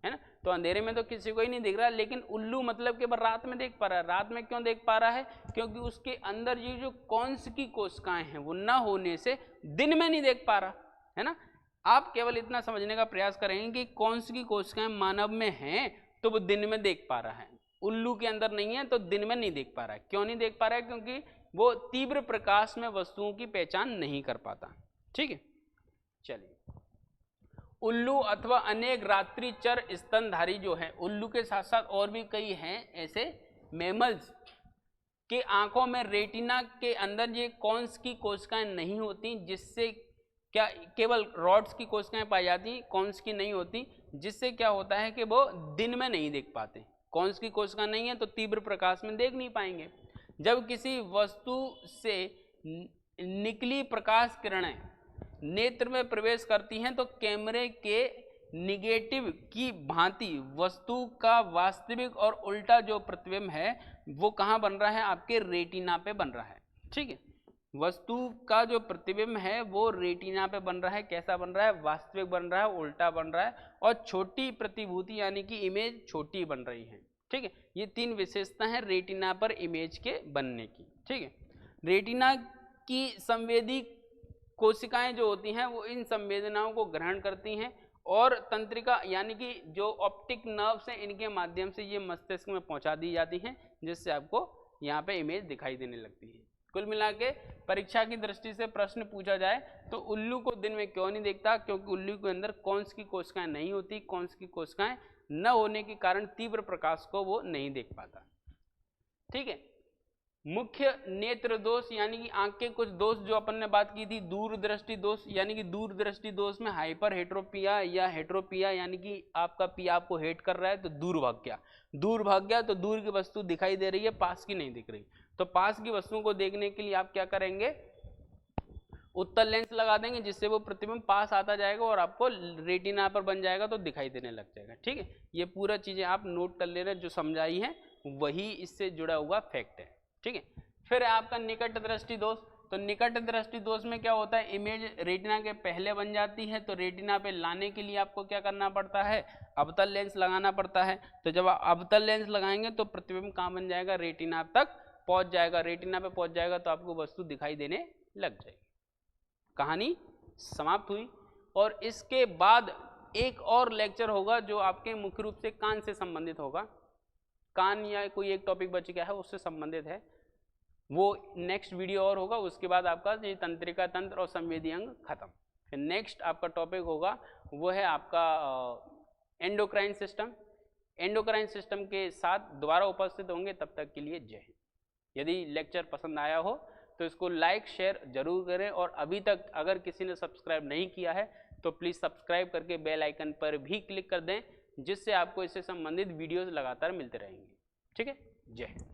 Speaker 1: ना। तो अंधेरे में तो किसी को ही नहीं दिख रहा, लेकिन उल्लू मतलब केवल रात में देख पा रहा है। रात में क्यों देख पा रहा है, क्योंकि उसके अंदर ये जो कॉन्स की कोशिकाएं हैं वो ना होने से दिन में नहीं देख पा रहा है ना। आप केवल इतना समझने का प्रयास करेंगे कि कॉन्स की कोशिकाएं मानव में हैं तो वो दिन में देख पा रहा है, उल्लू के अंदर नहीं है तो दिन में नहीं देख पा रहा है। क्यों नहीं देख पा रहा है, क्योंकि वो तीव्र प्रकाश में वस्तुओं की पहचान नहीं कर पाता। ठीक है। चलिए, उल्लू अथवा अनेक रात्रिचर स्तनधारी जो है, उल्लू के साथ साथ और भी कई हैं ऐसे मैमल्स के आंखों में रेटिना के अंदर ये कॉन्स की कोशिकाएं नहीं होती, जिससे क्या केवल रॉड्स की कोशिकाएं पाई जाती, कॉन्स की नहीं होती, जिससे क्या होता है कि वो दिन में नहीं देख पाते। कॉन्स की कोशिका नहीं है तो तीव्र प्रकाश में देख नहीं पाएंगे। जब किसी वस्तु से निकली प्रकाश किरणें नेत्र में प्रवेश करती हैं तो कैमरे के निगेटिव की भांति वस्तु का वास्तविक और उल्टा जो प्रतिबिंब है वो कहाँ बन रहा है, आपके रेटिना पे बन रहा है। ठीक है, वस्तु का जो प्रतिबिंब है वो रेटिना पे बन रहा है। कैसा बन रहा है, वास्तविक बन रहा है, उल्टा बन रहा है, और छोटी प्रतिभूति यानी कि इमेज छोटी बन रही है। ठीक है, ये तीन विशेषता है रेटिना पर इमेज के बनने की। ठीक है, रेटिना की संवेदी कोशिकाएं जो होती हैं वो इन संवेदनाओं को ग्रहण करती हैं और तंत्रिका यानी कि जो ऑप्टिक नर्व्स हैं इनके माध्यम से ये मस्तिष्क में पहुंचा दी जाती हैं, जिससे आपको यहाँ पे इमेज दिखाई देने लगती है। कुल मिला के परीक्षा की दृष्टि से प्रश्न पूछा जाए तो उल्लू को दिन में क्यों नहीं देखता, क्योंकि उल्लू के अंदर कौन सी कोशिकाएं नहीं होती, कौन सी कोशिकाएं न होने के कारण तीव्र प्रकाश को वो नहीं देख पाता। ठीक है, मुख्य नेत्र दोष यानी कि आंख के कुछ दोष जो अपन ने बात की थी, दूरदृष्टि दोष यानी कि दूरदृष्टि दोष में हाइपर हेट्रोपिया या हेट्रोपिया यानी कि आपका पी आपको हेट कर रहा है तो दूर भाग गया, तो दूर की वस्तु दिखाई दे रही है, पास की नहीं दिख रही। तो पास की वस्तुओं को देखने के लिए आप क्या करेंगे, उत्तल लेंस लगा देंगे, जिससे वो प्रतिबिंब पास आता जाएगा और आपको रेटिना पर बन जाएगा तो दिखाई देने लग जाएगा। ठीक है, ये पूरा चीजें आप नोट कर ले रहे हैं, जो समझाई है वही इससे जुड़ा हुआ फैक्ट है। ठीक है, फिर आपका निकट दृष्टि दोष। तो निकट दृष्टि दोष में क्या होता है, इमेज रेटिना के पहले बन जाती है, तो रेटिना पे लाने के लिए आपको क्या करना पड़ता है, अवतल लेंस लगाना पड़ता है। तो जब आप अवतल लेंस लगाएंगे तो प्रतिबिंब कहाँ बन जाएगा, रेटिना तक पहुंच जाएगा। रेटिना पे पहुंच जाएगा तो आपको वस्तु दिखाई देने लग जाएगी। कहानी समाप्त हुई। और इसके बाद एक और लेक्चर होगा जो आपके मुख्य रूप से कान से संबंधित होगा। कान या कोई एक टॉपिक बच गया है उससे संबंधित है, वो नेक्स्ट वीडियो और होगा। उसके बाद आपका ये तंत्रिका तंत्र और संवेदी अंग खत्म। फिर नेक्स्ट आपका टॉपिक होगा वो है आपका एंडोक्राइन सिस्टम। एंडोक्राइन सिस्टम के साथ दोबारा उपस्थित होंगे, तब तक के लिए जय हिंद। यदि लेक्चर पसंद आया हो तो इसको लाइक शेयर जरूर करें, और अभी तक अगर किसी ने सब्सक्राइब नहीं किया है तो प्लीज़ सब्सक्राइब करके बेल आइकन पर भी क्लिक कर दें, जिससे आपको इससे संबंधित वीडियोस लगातार मिलते रहेंगे। ठीक है, जय हिंद।